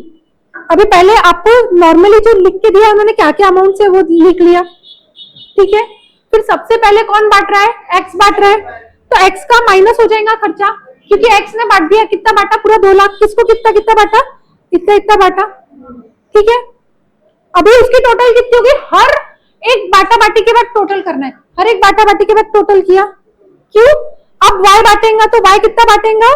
अभी पहले आपको नॉर्मली जो लिख के दिया उन्होंने क्या क्या अमाउंट से वो लिख लिया। ठीक है, फिर सबसे पहले कौन बांट रहा है? एक्स बांट रहा है, तो एक्स का माइनस हो जाएगा खर्चा, क्योंकि एक्स ने बांट दिया। कितना बांटा? पूरा 2 लाख। किसको कितना कितना बांटा? इतना बांटा। ठीक है, अभी उसकी टोटल कितनी होगी? हर एक बाटा बाटी के बाद टोटल करना है। हर एक बाटा बाटी के बाद टोटल किया। क्यों? अब वाई बांटेगा तो वाई कितना बांटेगा?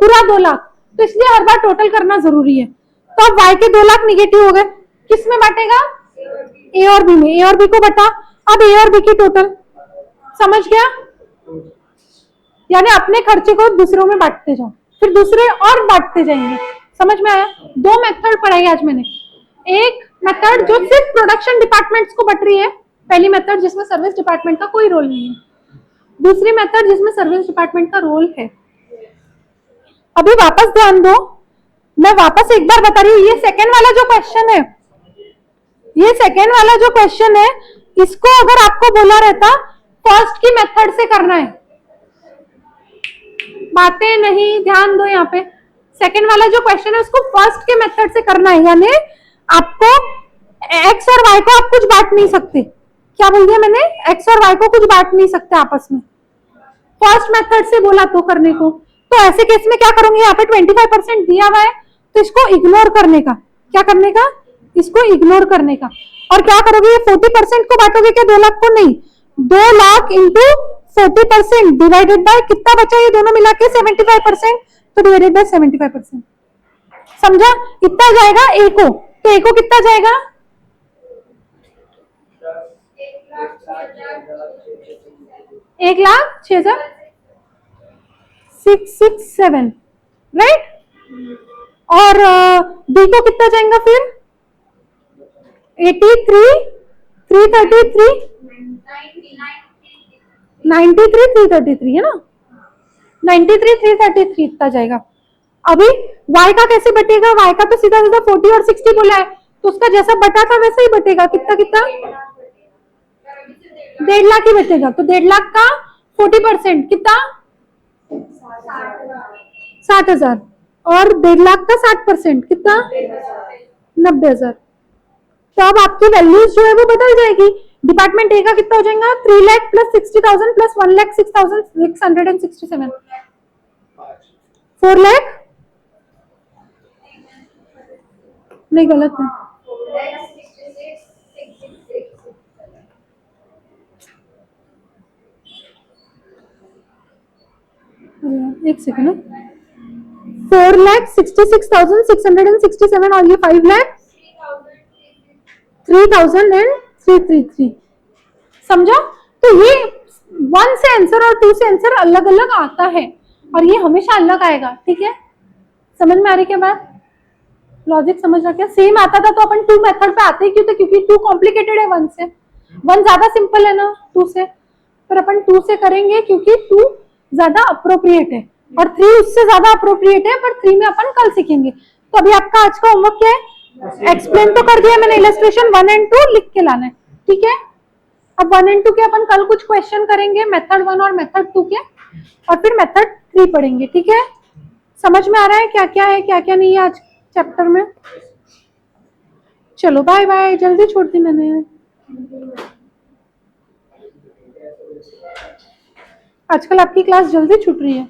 पूरा 2 लाख। तो इसलिए हर बार टोटल करना जरूरी है। तो अब वाई के 2 लाख निगेटिव हो गए, किस में बांटेगा? ए और बी में। ए और बी को बटा। अब ए और बी की टोटल। समझ गया? यानी अपने खर्चे को दूसरों में बांटते जाओ, फिर दूसरे और बांटते जाएंगे। समझ में आया? 2 मेथड पढ़ाई आज मैंने। एक मेथड जो सिर्फ प्रोडक्शन डिपार्टमेंट्स को बट रही है, पहली मेथड जिसमें सर्विस डिपार्टमेंट का कोई रोल नहीं है, दूसरी मेथड जिसमें सर्विस डिपार्टमेंट का रोल है। अभी वापस ध्यान दो, मैं वापस एक बार बता रही हूँ, ये सेकंड वाला जो क्वेश्चन है, ये सेकंड वाला जो क्वेश्चन है, इसको अगर आपको बोला रहता फर्स्ट की मेथड से करना है, बातें नहीं, ध्यान दो यहाँ पे, सेकंड वाला जो क्वेश्चन है उसको फर्स्ट के मेथड से करना है, यानी आपको एक्स और वाई को आप कुछ बांट नहीं सकते। क्या बोल दिया मैंने? एक्स और वाई को कुछ बांट नहीं सकते आपस में, फर्स्ट मेथड से बोला तो करने को। तो ऐसे केस में क्या करूंगी, यहाँ पे 25% दिया हुआ है तो इसको इग्नोर करने का, क्या करने का, इसको इग्नोर करने का। और क्या करोगे, ये 40% को बांटोगे क्या 2 लाख को? नहीं, 2 लाख इंटू 40% डिवाइडेड बाय कितना बचा, ये दोनों मिला के 75%, तो डिवाइडेड बाय 75%। समझा? इतना जाएगा ए को, तो ए को कितना जाएगा? 1,06,667, राइट। और बी को कितना जाएगा फिर? 83,333, 93,333 है ना, 93,333 इतना जाएगा। अभी y का कैसे बटेगा? y का तो सीधा सीधा 40 और 60 बोला है, तो उसका जैसा बटा था वैसा ही बटेगा। कितना कितना? 1.5 लाख ही बचेगा, तो 1.5 लाख का 40% कितना? 60,000, और 1.5 लाख का 60% कितना? 90,000। तो अब आपकी वैल्यूज जो है वो बदल जाएगी। डिपार्टमेंट ए का कितना हो जाएगा? 3 लाख प्लस 60,000 प्लस 1,06,667, 4 लाख, नहीं गलत है, एक सेकंड, 4,66,667 और ये 5,03,333। समझा? तो ये 1 से आंसर और 2 से आंसर अलग अलग आता है, और ये हमेशा अलग आएगा। ठीक है, समझ में आ रही क्या बात? लॉजिक समझ रहा क्या? सेम आता था तो अपन 2 मेथड पे आते ही क्यों थे? क्योंकि 2 कॉम्प्लिकेटेड है 1 से, 1 ज्यादा सिंपल है ना 2 से, पर अपन 2 से करेंगे क्योंकि 2 ज्यादा अप्रोप्रिएट है और 3 उससे ज्यादा अप्रोप्रिएट है, पर 3 में अपन कल सीखेंगे। तो अभी आपका आज का होमवर्क क्या है? एक्सप्लेन तो कर दिया मैंने, इलस्ट्रेशन 1 और 2 लिख के लाना है। ठीक है, अब 1 और 2 के अपन कल कुछ क्वेश्चन करेंगे, मेथड 1 और मेथड 2 के, और फिर मेथड 3 पढ़ेंगे। ठीक है, समझ में आ रहा है क्या क्या है क्या क्या नहीं है आज चैप्टर में? चलो बाय बाय, जल्दी छोड़ दी मैंने। आजकल आपकी क्लास जल्दी छूट रही है।